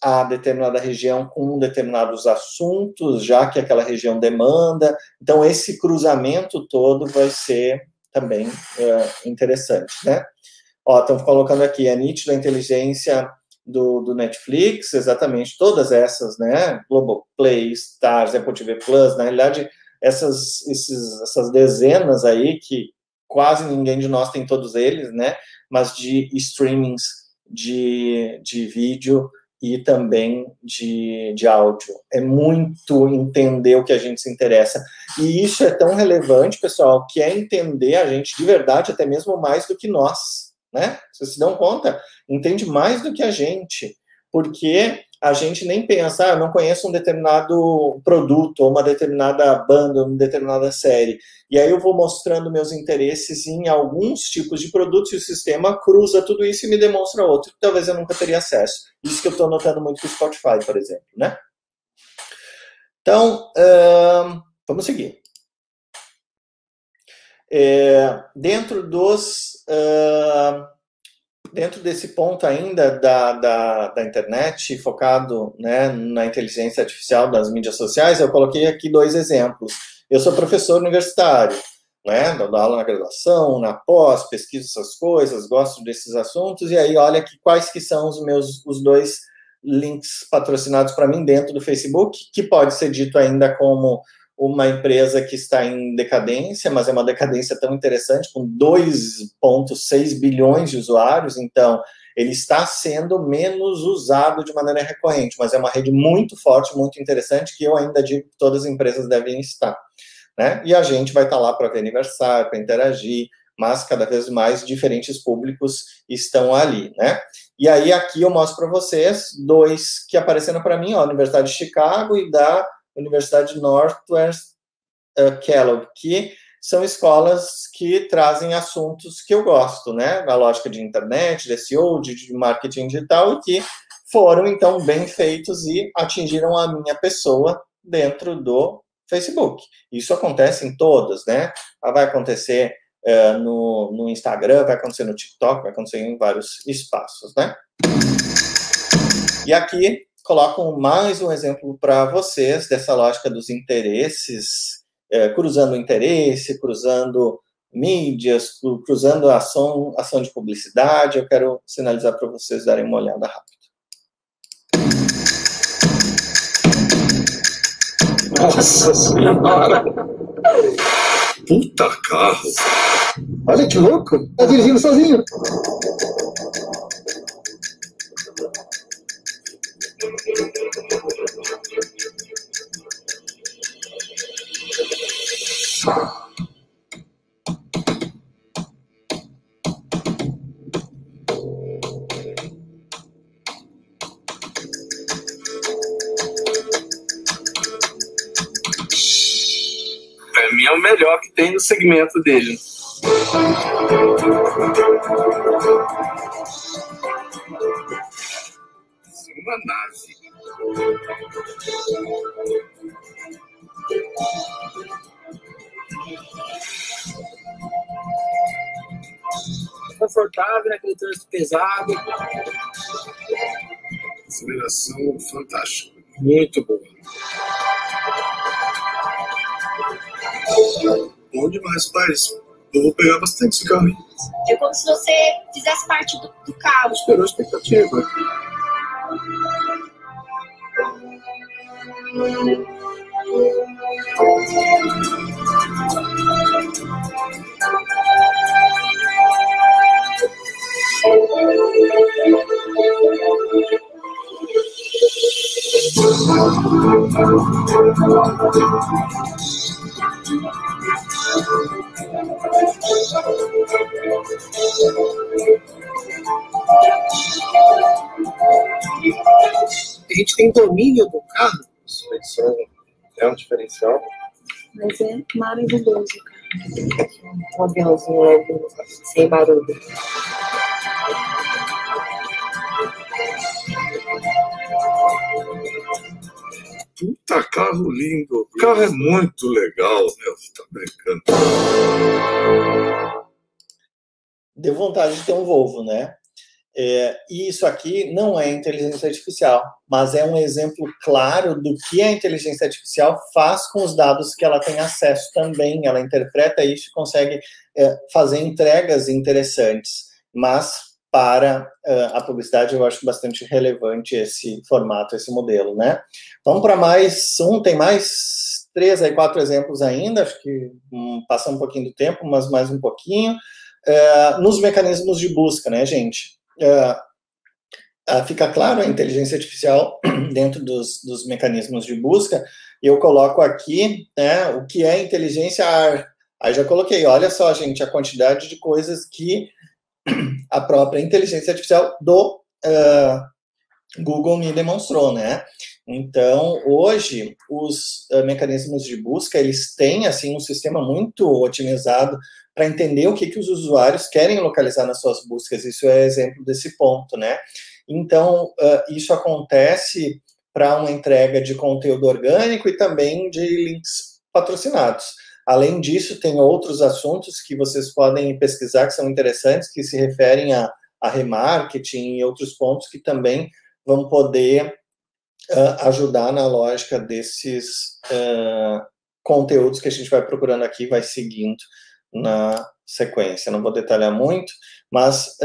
a determinada região com determinados assuntos, já que aquela região demanda. Então, esse cruzamento todo vai ser também interessante, né? Ó, estão colocando aqui, a nítida inteligência do Netflix, exatamente todas essas, né, Globoplay, Stars, Apple TV Plus, na realidade, essas dezenas aí, que quase ninguém de nós tem todos eles, né, mas de streamings de vídeo e também de áudio. É muito entender o que a gente se interessa. E isso é tão relevante, pessoal, que é entender a gente de verdade, até mesmo mais do que nós, né? Vocês se dão conta? Entende mais do que a gente, porque a gente nem pensa, eu não conheço um determinado produto, ou uma determinada banda, ou uma determinada série. E aí eu vou mostrando meus interesses em alguns tipos de produtos e o sistema cruza tudo isso e me demonstra outro que talvez eu nunca teria acesso. Isso que eu estou notando muito com o Spotify, por exemplo, né? Então, vamos seguir. Dentro desse ponto ainda da internet, focado, né, na inteligência artificial das mídias sociais, eu coloquei aqui 2 exemplos. Eu sou professor universitário, né, dou aula na graduação, na pós, pesquiso essas coisas, gosto desses assuntos, e aí olha quais que são os 2 links patrocinados para mim dentro do Facebook, que pode ser dito ainda como uma empresa que está em decadência, mas é uma decadência tão interessante, com 2,6 bilhões de usuários, então ele está sendo menos usado de maneira recorrente, mas é uma rede muito forte, muito interessante, que eu ainda digo que todas as empresas devem estar, né? E a gente vai estar lá para ver aniversário, para interagir, mas cada vez mais diferentes públicos estão ali, né? E aí aqui eu mostro para vocês 2 que apareceram para mim, ó, a Universidade de Chicago e da Universidade Northwest Kellogg, que são escolas que trazem assuntos que eu gosto, né? A lógica de internet, de SEO, de marketing digital, e que foram, então, bem feitos e atingiram a minha pessoa dentro do Facebook. Isso acontece em todas, né? Vai acontecer no Instagram, vai acontecer no TikTok, vai acontecer em vários espaços, né? E aqui coloco mais um exemplo para vocês dessa lógica dos interesses, cruzando interesse, cruzando mídias, cruzando a ação de publicidade. Eu quero sinalizar para vocês darem uma olhada rápida. Nossa Senhora! Puta carro! Olha que louco! Tá dirigindo sozinho! Pra mim é o melhor que tem no segmento dele. Uma nave. Confortável, aquele trânsito pesado. Aceleração fantástica. Muito boa. Bom demais, pais. Eu vou pegar bastante esse carro aí. É como se você fizesse parte do carro. Esperou a expectativa. A gente tem domínio do carro. Suspensão é um diferencial. Mas é maravilhoso, cara. Um aviãozinho leve, sem barulho. Puta, carro lindo. O carro é muito legal, meu. Tá brincando. Deu vontade de ter um Volvo, né? E isso aqui não é inteligência artificial, mas é um exemplo claro do que a inteligência artificial faz com os dados que ela tem acesso também. Ela interpreta isso e consegue fazer entregas interessantes. Mas para a publicidade eu acho bastante relevante esse formato, esse modelo, né? Vamos para mais um, tem mais 3 aí 4 exemplos ainda, acho que passa um pouquinho do tempo, mas mais um pouquinho. Nos mecanismos de busca, né, gente? Fica claro a inteligência artificial dentro dos mecanismos de busca. Eu coloco aqui, né, o que é inteligência AR. Aí já coloquei, olha só, gente, a quantidade de coisas que a própria inteligência artificial Google me demonstrou, né? Então, hoje, os mecanismos de busca, eles têm, assim, um sistema muito otimizado para entender o que os usuários querem localizar nas suas buscas. Isso é exemplo desse ponto, né? Então, isso acontece para uma entrega de conteúdo orgânico e também de links patrocinados. Além disso, tem outros assuntos que vocês podem pesquisar que são interessantes, que se referem a remarketing e outros pontos que também vão poder ajudar na lógica desses conteúdos que a gente vai procurando aqui, vai seguindo na sequência. Não vou detalhar muito, mas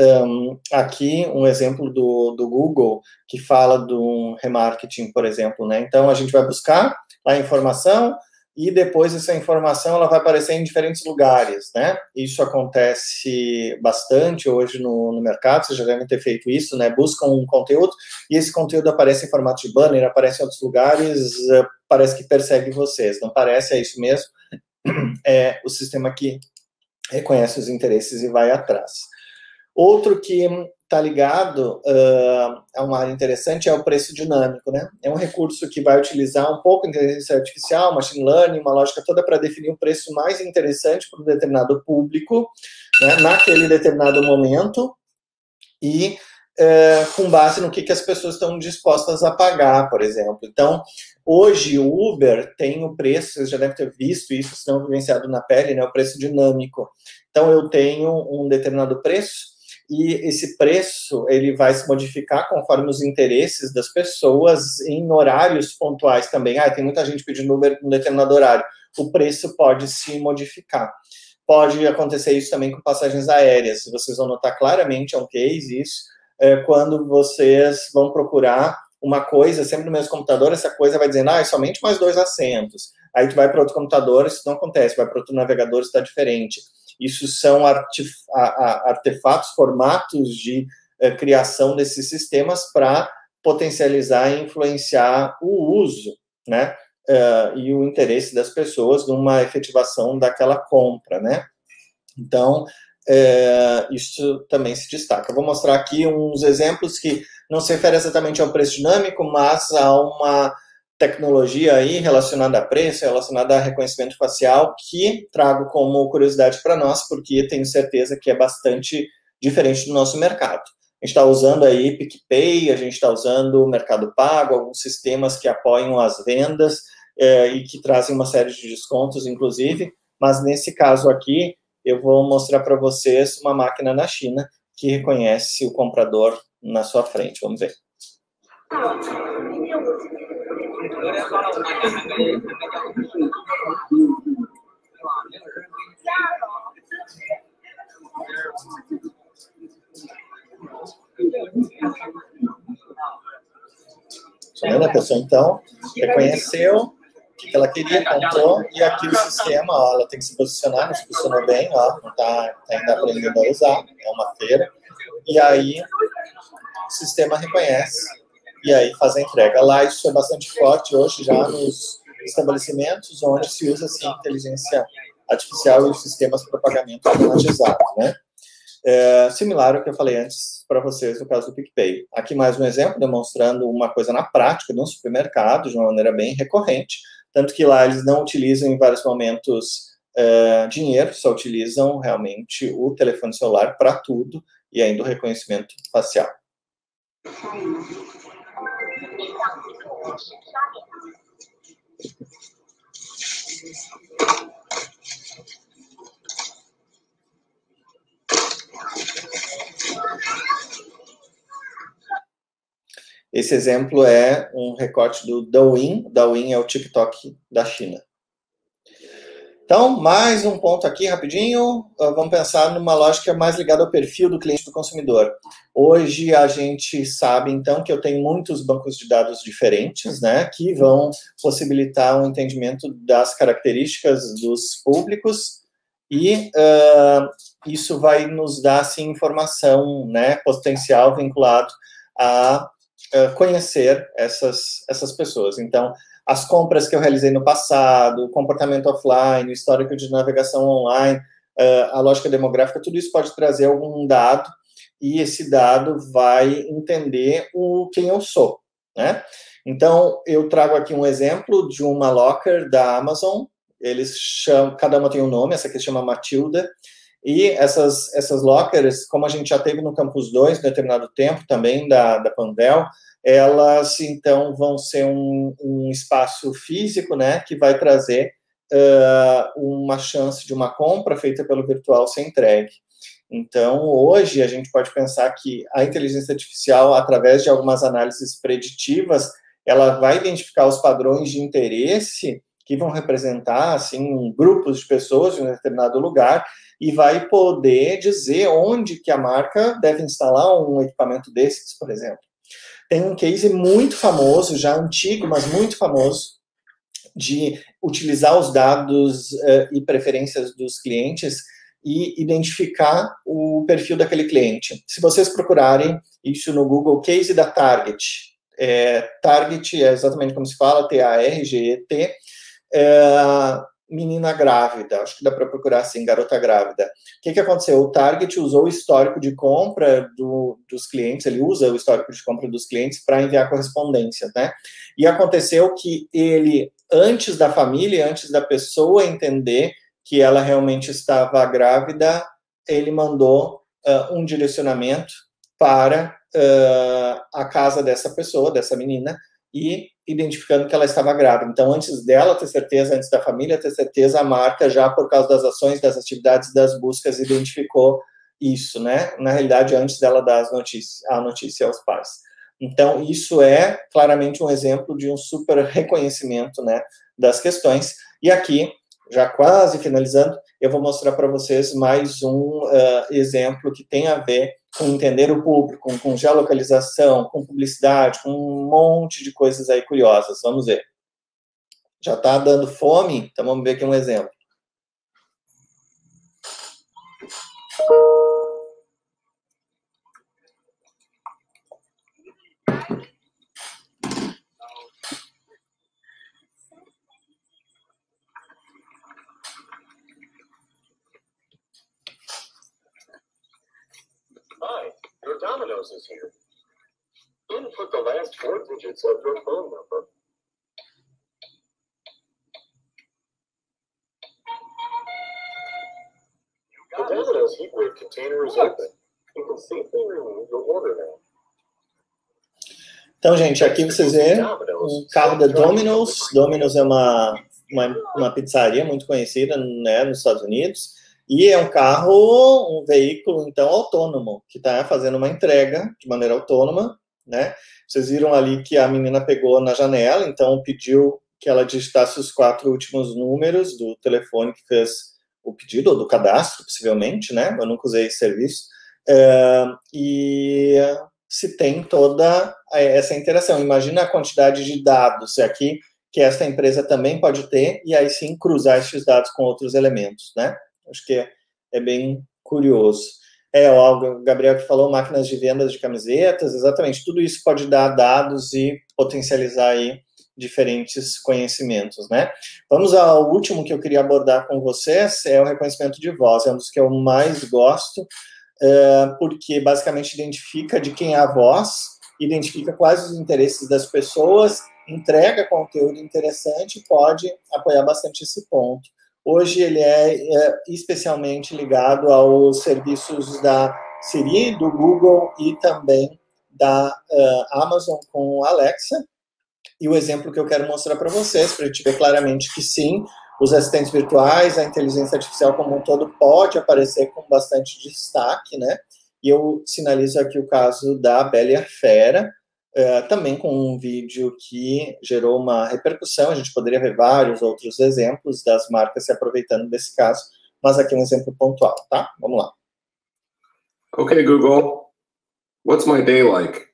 aqui um exemplo do Google que fala do remarketing, por exemplo, né? Então, a gente vai buscar a informação e depois essa informação ela vai aparecer em diferentes lugares, né? Isso acontece bastante hoje no mercado, vocês já devem ter feito isso, né? Buscam um conteúdo e esse conteúdo aparece em formato de banner, aparece em outros lugares, parece que persegue vocês. Não parece, é isso mesmo. É o sistema que reconhece os interesses e vai atrás. Outro que está ligado a uma área interessante é o preço dinâmico, né? É um recurso que vai utilizar um pouco inteligência artificial, machine learning, uma lógica toda para definir o preço mais interessante para um determinado público, né, naquele determinado momento, e com base no que as pessoas estão dispostas a pagar, por exemplo. Então, hoje o Uber tem o preço, vocês já devem ter visto isso, se não vivenciado na pele, né, o preço dinâmico. Então, eu tenho um determinado preço, e esse preço ele vai se modificar conforme os interesses das pessoas em horários pontuais também. Tem muita gente pedindo Uber em um determinado horário. O preço pode se modificar. Pode acontecer isso também com passagens aéreas. Vocês vão notar claramente, é um case isso, quando vocês vão procurar uma coisa, sempre no mesmo computador, essa coisa vai dizendo, é somente mais 2 assentos. Aí tu vai para outro computador, isso não acontece. Vai para outro navegador, isso está diferente. Isso são artefatos, formatos de criação desses sistemas para potencializar e influenciar o uso, né, e o interesse das pessoas numa efetivação daquela compra, né. Então, isso também se destaca. Eu vou mostrar aqui uns exemplos que não se referem exatamente ao preço dinâmico, mas a uma tecnologia aí relacionada a preço, relacionada a reconhecimento facial, que trago como curiosidade para nós, porque tenho certeza que é bastante diferente do nosso mercado. A gente está usando aí PicPay, a gente está usando o Mercado Pago, alguns sistemas que apoiam as vendas e que trazem uma série de descontos, inclusive, mas nesse caso aqui, eu vou mostrar para vocês uma máquina na China que reconhece o comprador na sua frente. Vamos ver. A pessoa, então, reconheceu o que ela queria, comprou, e aqui o sistema, ó, ela tem que se posicionar, não se posicionou bem, ó, não está ainda aprendendo a usar, é uma feira, e aí o sistema reconhece, e aí faz a entrega. Lá isso é bastante forte hoje, já nos estabelecimentos onde se usa, assim, inteligência artificial e os sistemas para pagamento automatizado, né? Similar ao que eu falei antes para vocês no caso do PicPay. Aqui mais um exemplo, demonstrando uma coisa na prática de um supermercado, de uma maneira bem recorrente, tanto que lá eles não utilizam em vários momentos dinheiro, só utilizam realmente o telefone celular para tudo e ainda o reconhecimento facial. Esse exemplo é um recorte do Douyin. Douyin é o TikTok da China. Então, mais um ponto aqui, rapidinho. Vamos pensar numa lógica mais ligada ao perfil do cliente, do consumidor. Hoje, a gente sabe, então, que eu tenho muitos bancos de dados diferentes, né, que vão possibilitar um entendimento das características dos públicos e isso vai nos dar, assim, informação, né, potencial vinculado a conhecer essas pessoas. Então, as compras que eu realizei no passado, o comportamento offline, o histórico de navegação online, a lógica demográfica, tudo isso pode trazer algum dado e esse dado vai entender quem eu sou, né? Então, eu trago aqui um exemplo de uma locker da Amazon. Eles chamam, cada uma tem um nome, essa aqui se chama Matilda, e essas lockers, como a gente já teve no Campus 2, em determinado tempo, também da Panvel, elas, então, vão ser um espaço físico, né, que vai trazer uma chance de uma compra feita pelo virtual ser entregue. Então, hoje, a gente pode pensar que a inteligência artificial, através de algumas análises preditivas, ela vai identificar os padrões de interesse que vão representar, assim, grupos de pessoas em um determinado lugar e vai poder dizer onde que a marca deve instalar um equipamento desses, por exemplo. Tem um case muito famoso, já antigo, mas muito famoso, de utilizar os dados e preferências dos clientes e identificar o perfil daquele cliente. Se vocês procurarem isso no Google, case da Target, Target é exatamente como se fala, T-A-R-G-E-T, menina grávida, acho que dá para procurar assim, garota grávida. O que aconteceu? O Target usou o histórico de compra dos clientes, ele usa o histórico de compra dos clientes para enviar correspondência, né? E aconteceu que ele, antes da família, antes da pessoa entender que ela realmente estava grávida, ele mandou um direcionamento para a casa dessa pessoa, dessa menina, e identificando que ela estava grávida. Então, antes dela ter certeza, antes da família ter certeza, a marca já, por causa das ações, das atividades, das buscas, identificou isso, né? Na realidade, antes dela dar a notícia aos pais. Então, isso é claramente um exemplo de um super reconhecimento, né, das questões. E aqui, já quase finalizando, eu vou mostrar para vocês mais um exemplo que tem a ver com entender o público, com geolocalização, com publicidade, com um monte de coisas aí curiosas. Vamos ver. Já está dando fome? Então vamos ver aqui um exemplo. Hi, your Domino's is here. Input the last 4 digits of your phone number. The Domino's heatwave container is open. You can safely remove your order now. Então, gente, aqui vocês veem um carro da Domino's. Domino's é uma pizzaria muito conhecida, né, nos Estados Unidos. E é um carro, um veículo, então, autônomo, que está fazendo uma entrega de maneira autônoma, né? Vocês viram ali que a menina pegou na janela, então pediu que ela digitasse os 4 últimos números do telefone que fez o pedido, ou do cadastro, possivelmente, né? Eu nunca usei esse serviço. E se tem toda essa interação. Imagina a quantidade de dados aqui que esta empresa também pode ter, e aí sim cruzar esses dados com outros elementos, né? Acho que é bem curioso. O Gabriel que falou, máquinas de vendas de camisetas, exatamente, tudo isso pode dar dados e potencializar aí diferentes conhecimentos, né? Vamos ao último que eu queria abordar com vocês, é o reconhecimento de voz, é um dos que eu mais gosto, porque basicamente identifica de quem é a voz, identifica quais os interesses das pessoas, entrega conteúdo interessante e pode apoiar bastante esse ponto. Hoje ele é especialmente ligado aos serviços da Siri, do Google e também da Amazon com Alexa. E o exemplo que eu quero mostrar para vocês, para a gente ver claramente que sim, os assistentes virtuais, a inteligência artificial como um todo pode aparecer com bastante destaque, né? E eu sinalizo aqui o caso da Bela e a Fera, também com um vídeo que gerou uma repercussão. A gente poderia ver vários outros exemplos das marcas se aproveitando desse caso, mas aqui um exemplo pontual, tá? Vamos lá. Okay, Google, what's my day like?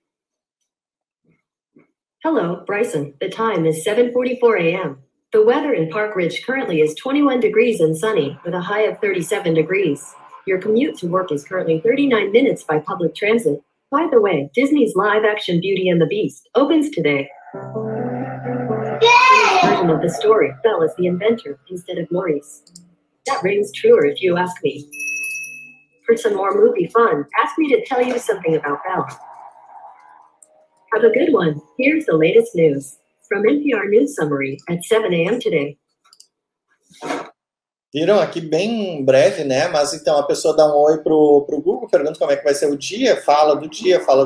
Hello, Bryson. The time is 7:44 a.m. The weather in Park Ridge currently is 21 degrees and sunny, with a high of 37 degrees. Your commute to work is currently 39 minutes by public transit. By the way, Disney's live-action Beauty and the Beast opens today. The version of the story, Belle is the inventor instead of Maurice. That rings truer if you ask me. For some more movie fun, ask me to tell you something about Belle. Have a good one. Here's the latest news. From NPR News Summary at 7 a.m. today. Viram aqui bem breve, né? Mas então a pessoa dá um oi pro Google, pergunta como é que vai ser o dia, fala do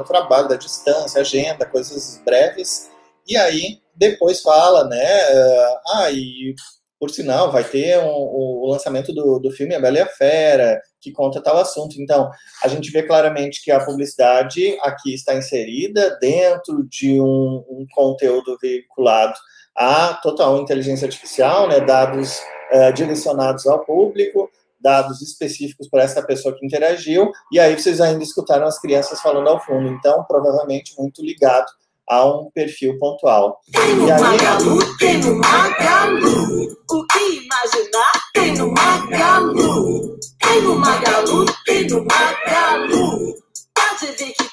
trabalho, da distância, agenda, coisas breves. E aí depois fala, né? E por sinal vai ter o lançamento do filme A Bela e a Fera, que conta tal assunto. Então, a gente vê claramente que a publicidade aqui está inserida dentro de um conteúdo veiculado à total inteligência artificial, né, dados direcionados ao público, dados específicos para essa pessoa que interagiu, e aí vocês ainda escutaram as crianças falando ao fundo. Então, provavelmente muito ligado a um perfil pontual. Tem no Magalu, tem no Magalu. O que imaginar tem no Magalu. Tem no Magalu, tem no Magalu. Pode ver que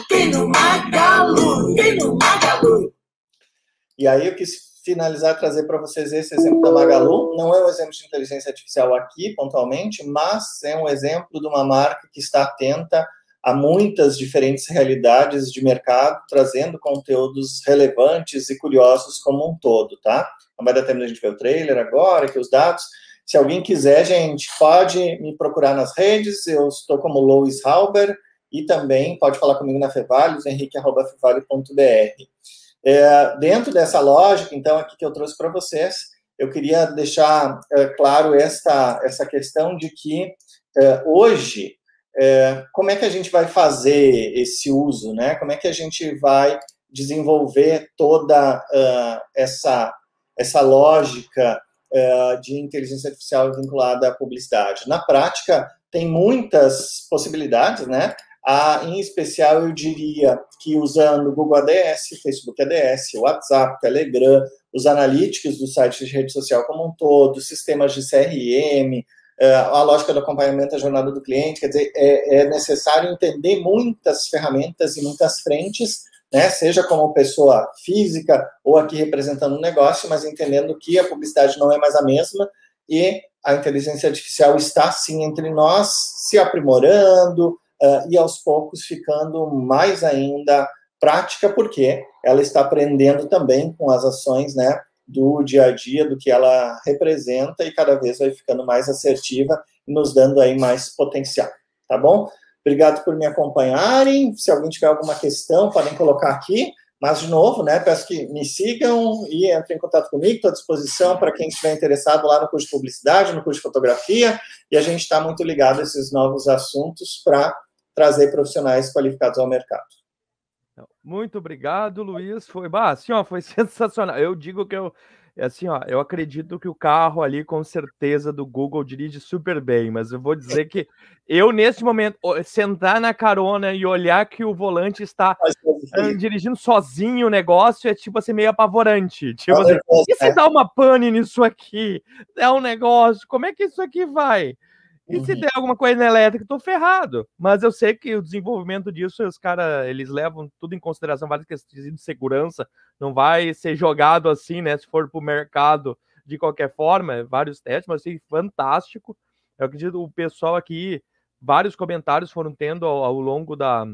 tem no Magalu, tem no Magalu. E aí eu quis finalizar, trazer para vocês esse exemplo da Magalu. Não é um exemplo de inteligência artificial aqui, pontualmente, mas é um exemplo de uma marca que está atenta a muitas diferentes realidades de mercado, trazendo conteúdos relevantes e curiosos como um todo, tá? Não vai dar tempo de a gente ver o trailer agora, aqui os dados. Se alguém quiser, gente, pode me procurar nas redes, eu estou como Lois Halber, e também pode falar comigo na Fevalios, henrique@fevalios.br. Dentro dessa lógica, então, aqui que eu trouxe para vocês, eu queria deixar claro essa questão de que hoje, como é que a gente vai fazer esse uso, né? Como é que a gente vai desenvolver toda essa lógica de inteligência artificial vinculada à publicidade? Na prática, tem muitas possibilidades, né? Em especial, eu diria que usando Google ADS, Facebook ADS, WhatsApp, Telegram, os analíticos do site de rede social como um todo, sistemas de CRM, a lógica do acompanhamento da jornada do cliente, quer dizer, é necessário entender muitas ferramentas e muitas frentes, né, seja como pessoa física ou aqui representando um negócio, mas entendendo que a publicidade não é mais a mesma e a inteligência artificial está, sim, entre nós, se aprimorando e, aos poucos, ficando mais ainda prática, porque ela está aprendendo também com as ações, né, do dia a dia, do que ela representa, e cada vez vai ficando mais assertiva e nos dando aí mais potencial, tá bom? Obrigado por me acompanharem. Se alguém tiver alguma questão, podem colocar aqui, mas, de novo, né, peço que me sigam e entrem em contato comigo, estou à disposição para quem estiver interessado lá no curso de publicidade, no curso de fotografia, e a gente está muito ligado a esses novos assuntos para trazer profissionais qualificados ao mercado. Muito obrigado, Luiz. Foi sensacional. Eu digo que eu acredito que o carro ali, com certeza, do Google dirige super bem, mas eu vou dizer que eu, nesse momento, sentar na carona e olhar que o volante está dirigindo sozinho o negócio é, tipo assim, meio apavorante. Tipo assim, e se dá uma pane nisso aqui? É um negócio, como é que isso aqui vai? E se der alguma coisa elétrica, tô ferrado. Mas eu sei que o desenvolvimento disso, os caras, eles levam tudo em consideração, várias questões de segurança, não vai ser jogado assim, né, se for pro mercado de qualquer forma, vários testes, mas assim, fantástico. Eu acredito o pessoal aqui, vários comentários foram tendo ao longo da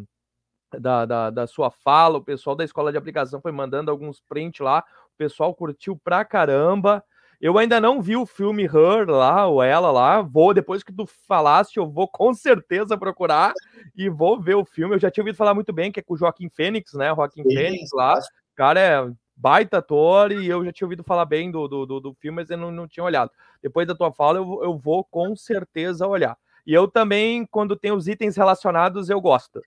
sua fala, o pessoal da escola de aplicação foi mandando alguns prints lá, o pessoal curtiu pra caramba. Eu ainda não vi o filme Her lá, ou ela lá. Depois que tu falaste, eu vou com certeza procurar e vou ver o filme. Eu já tinha ouvido falar muito bem, que é com o Joaquim Fênix, né? Joaquim Fênix lá. O cara é baita ator e eu já tinha ouvido falar bem do filme, mas eu não tinha olhado. Depois da tua fala, eu vou com certeza olhar. E eu também, quando tem os itens relacionados, eu gosto.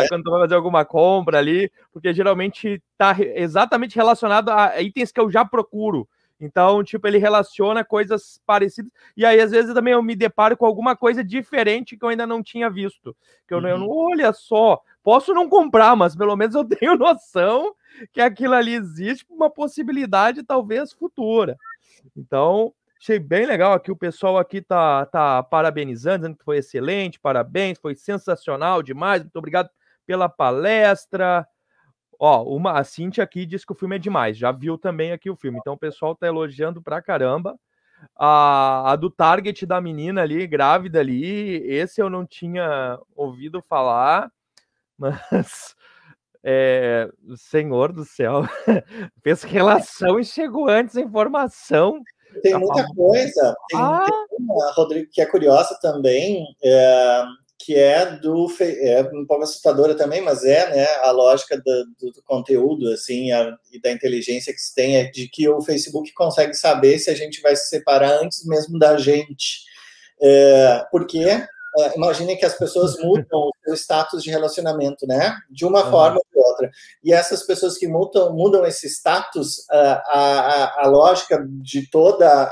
Quando tu vai fazer alguma compra ali, porque geralmente tá exatamente relacionado a itens que eu já procuro. Então, tipo, ele relaciona coisas parecidas. E aí, às vezes, também eu me deparo com alguma coisa diferente que eu ainda não tinha visto. Que eu não, olha só, posso não comprar, mas pelo menos eu tenho noção que aquilo ali existe, uma possibilidade talvez futura. Então, achei bem legal aqui. O pessoal aqui tá parabenizando, dizendo que foi excelente, parabéns, foi sensacional demais. Muito obrigado pela palestra. A Cíntia aqui disse que o filme é demais, já viu também aqui o filme, então o pessoal tá elogiando pra caramba. A do Target da menina ali, grávida ali, esse eu não tinha ouvido falar, mas Senhor do céu, fez relação e chegou antes a informação. Tem muita coisa. Tem uma, Rodrigo, que é curiosa também, que é um pouco assustadora também, mas né, a lógica do conteúdo, assim, e da inteligência que se tem, é de que o Facebook consegue saber se a gente vai se separar antes mesmo da gente. Porque imaginem que as pessoas mudam o seu status de relacionamento, né? De uma forma ou de outra. E essas pessoas que mudam esse status, a lógica de toda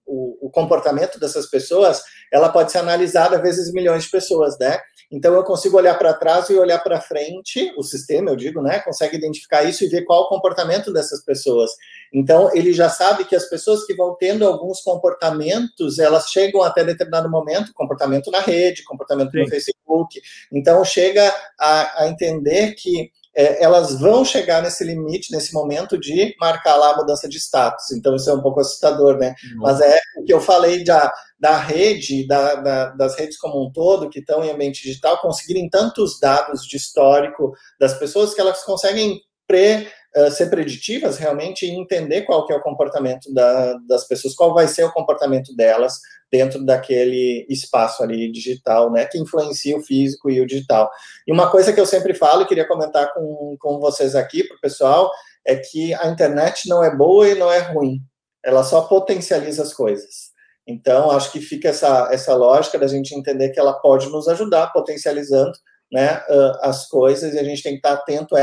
o comportamento dessas pessoas, ela pode ser analisada vezes milhões de pessoas, né? Então, eu consigo olhar para trás e olhar para frente, o sistema, eu digo, né? Consegue identificar isso e ver qual o comportamento dessas pessoas. Então, ele já sabe que as pessoas que vão tendo alguns comportamentos, elas chegam até determinado momento, comportamento na rede, comportamento no Facebook. Então, chega a entender que elas vão chegar nesse limite, nesse momento de marcar lá a mudança de status. Então, isso é um pouco assustador, né? Mas é o que eu falei da rede, das redes como um todo, que estão em ambiente digital, conseguirem tantos dados de histórico das pessoas que elas conseguem ser preditivas realmente e entender qual que é o comportamento das pessoas, qual vai ser o comportamento delas dentro daquele espaço ali digital, né, que influencia o físico e o digital. E uma coisa que eu sempre falo e queria comentar com vocês aqui, para o pessoal, é que a internet não é boa e não é ruim, ela só potencializa as coisas. Então, acho que fica essa lógica da gente entender que ela pode nos ajudar potencializando, né, as coisas, e a gente tem que estar atento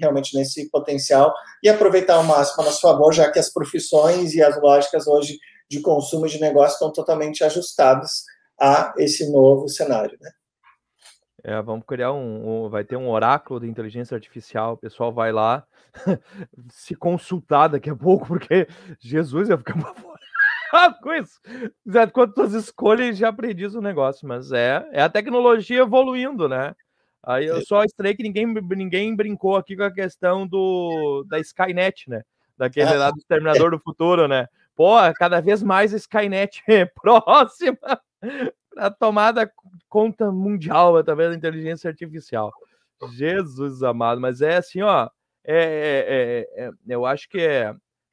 realmente nesse potencial e aproveitar ao máximo a nosso favor, já que as profissões e as lógicas hoje de consumo e de negócio estão totalmente ajustadas a esse novo cenário, né? Vamos criar vai ter um oráculo de inteligência artificial, o pessoal vai lá se consultar daqui a pouco, porque Jesus ia ficar com isso. Quando tu escolhes, já aprendis o negócio, mas é a tecnologia evoluindo, né? Aí eu só estranhei que ninguém brincou aqui com a questão da Skynet, né? Daquele lá do Exterminador do Futuro, né? Pô, cada vez mais a Skynet é próxima a tomada conta mundial através da inteligência artificial. Jesus amado, mas é assim, ó, eu acho que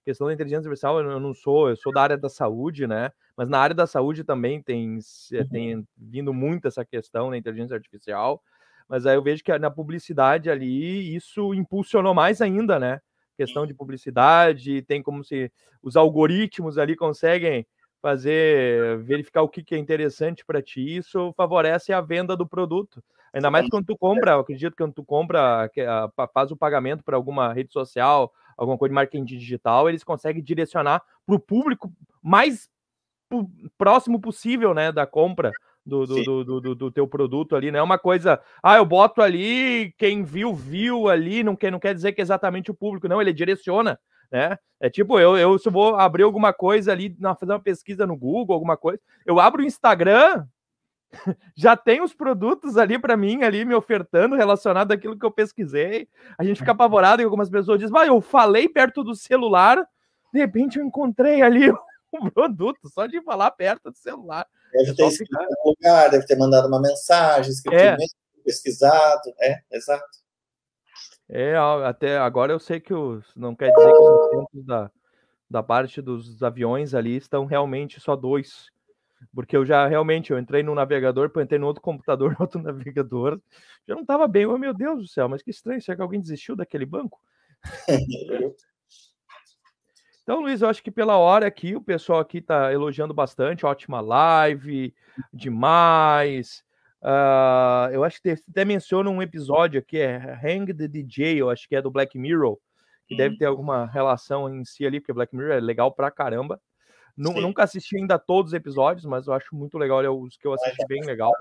questão da inteligência artificial, eu sou da área da saúde, né? Mas na área da saúde também tem vindo muito essa questão da inteligência artificial, mas aí eu vejo que na publicidade ali, isso impulsionou mais ainda, né? Questão de publicidade, tem como se os algoritmos ali conseguem verificar o que é interessante para ti, isso favorece a venda do produto. Ainda mais quando tu compra, eu acredito que quando tu compra, faz o pagamento para alguma rede social, alguma coisa de marketing digital, eles conseguem direcionar para o público mais próximo possível, né, da compra do teu produto ali, não é uma coisa, eu boto ali, quem viu ali, não quer dizer que é exatamente o público, não, ele direciona, né, é tipo, eu se eu vou abrir alguma coisa ali, fazer uma pesquisa no Google, alguma coisa, eu abro o Instagram, já tem os produtos ali para mim, ali me ofertando relacionado àquilo que eu pesquisei, a gente fica apavorado e algumas pessoas dizem, eu falei perto do celular, de repente eu encontrei ali um produto, só de falar perto do celular. Deve ter escrito em algum lugar, deve ter mandado uma mensagem, pesquisado, exato. Até agora eu sei que não quer dizer que os centros da parte dos aviões ali estão realmente só 2, porque eu entrei no navegador, entrei no outro computador, no outro navegador, já não estava bem, meu Deus do céu, mas que estranho, será que alguém desistiu daquele banco? Então, Luiz, eu acho que pela hora aqui, o pessoal aqui está elogiando bastante, ótima live, demais. Eu acho que até menciona um episódio aqui, Hang the DJ, eu acho que é do Black Mirror, que deve ter alguma relação em si ali, porque Black Mirror é legal pra caramba. Nunca assisti ainda todos os episódios, mas eu acho muito legal, os que eu assisti bem legal.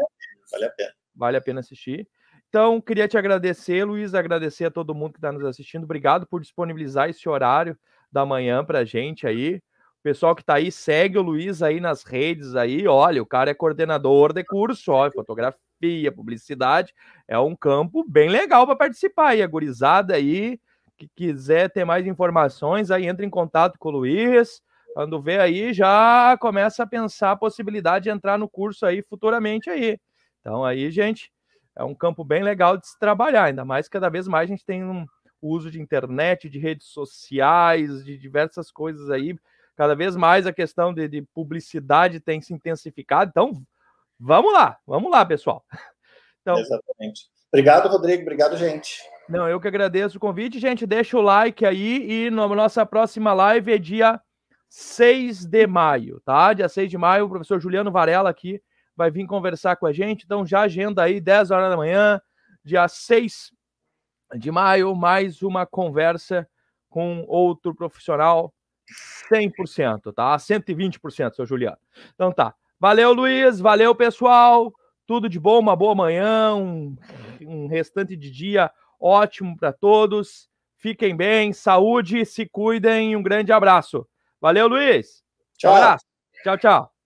Vale a pena. Vale a pena assistir. Então, queria te agradecer, Luiz, agradecer a todo mundo que está nos assistindo. Obrigado por disponibilizar esse horário da manhã pra gente aí. O pessoal que tá aí, segue o Luiz aí nas redes aí. Olha, o cara é coordenador de curso, fotografia, publicidade. É um campo bem legal para participar aí. A gurizada aí, que quiser ter mais informações, aí entra em contato com o Luiz. Quando vê aí, já começa a pensar a possibilidade de entrar no curso aí futuramente aí. Então aí, gente, é um campo bem legal de se trabalhar, ainda mais que cada vez mais a gente tem o uso de internet, de redes sociais, de diversas coisas aí. Cada vez mais a questão de publicidade tem se intensificado. Então, vamos lá, pessoal. Então, exatamente. Obrigado, Rodrigo. Obrigado, gente. Não, eu que agradeço o convite, gente. Deixa o like aí e na nossa próxima live é dia 6 de maio, tá? Dia 6 de maio, o professor Juliano Varela aqui vai vir conversar com a gente. Então já agenda aí, 10 horas da manhã, dia 6 de maio, mais uma conversa com outro profissional 100%, tá? 120%, seu Juliano. Então tá. Valeu, Luiz. Valeu, pessoal. Tudo de bom, uma boa manhã, um restante de dia ótimo para todos. Fiquem bem, saúde, se cuidem e um grande abraço. Valeu, Luiz. Tchau. Um abraço. Tchau, tchau.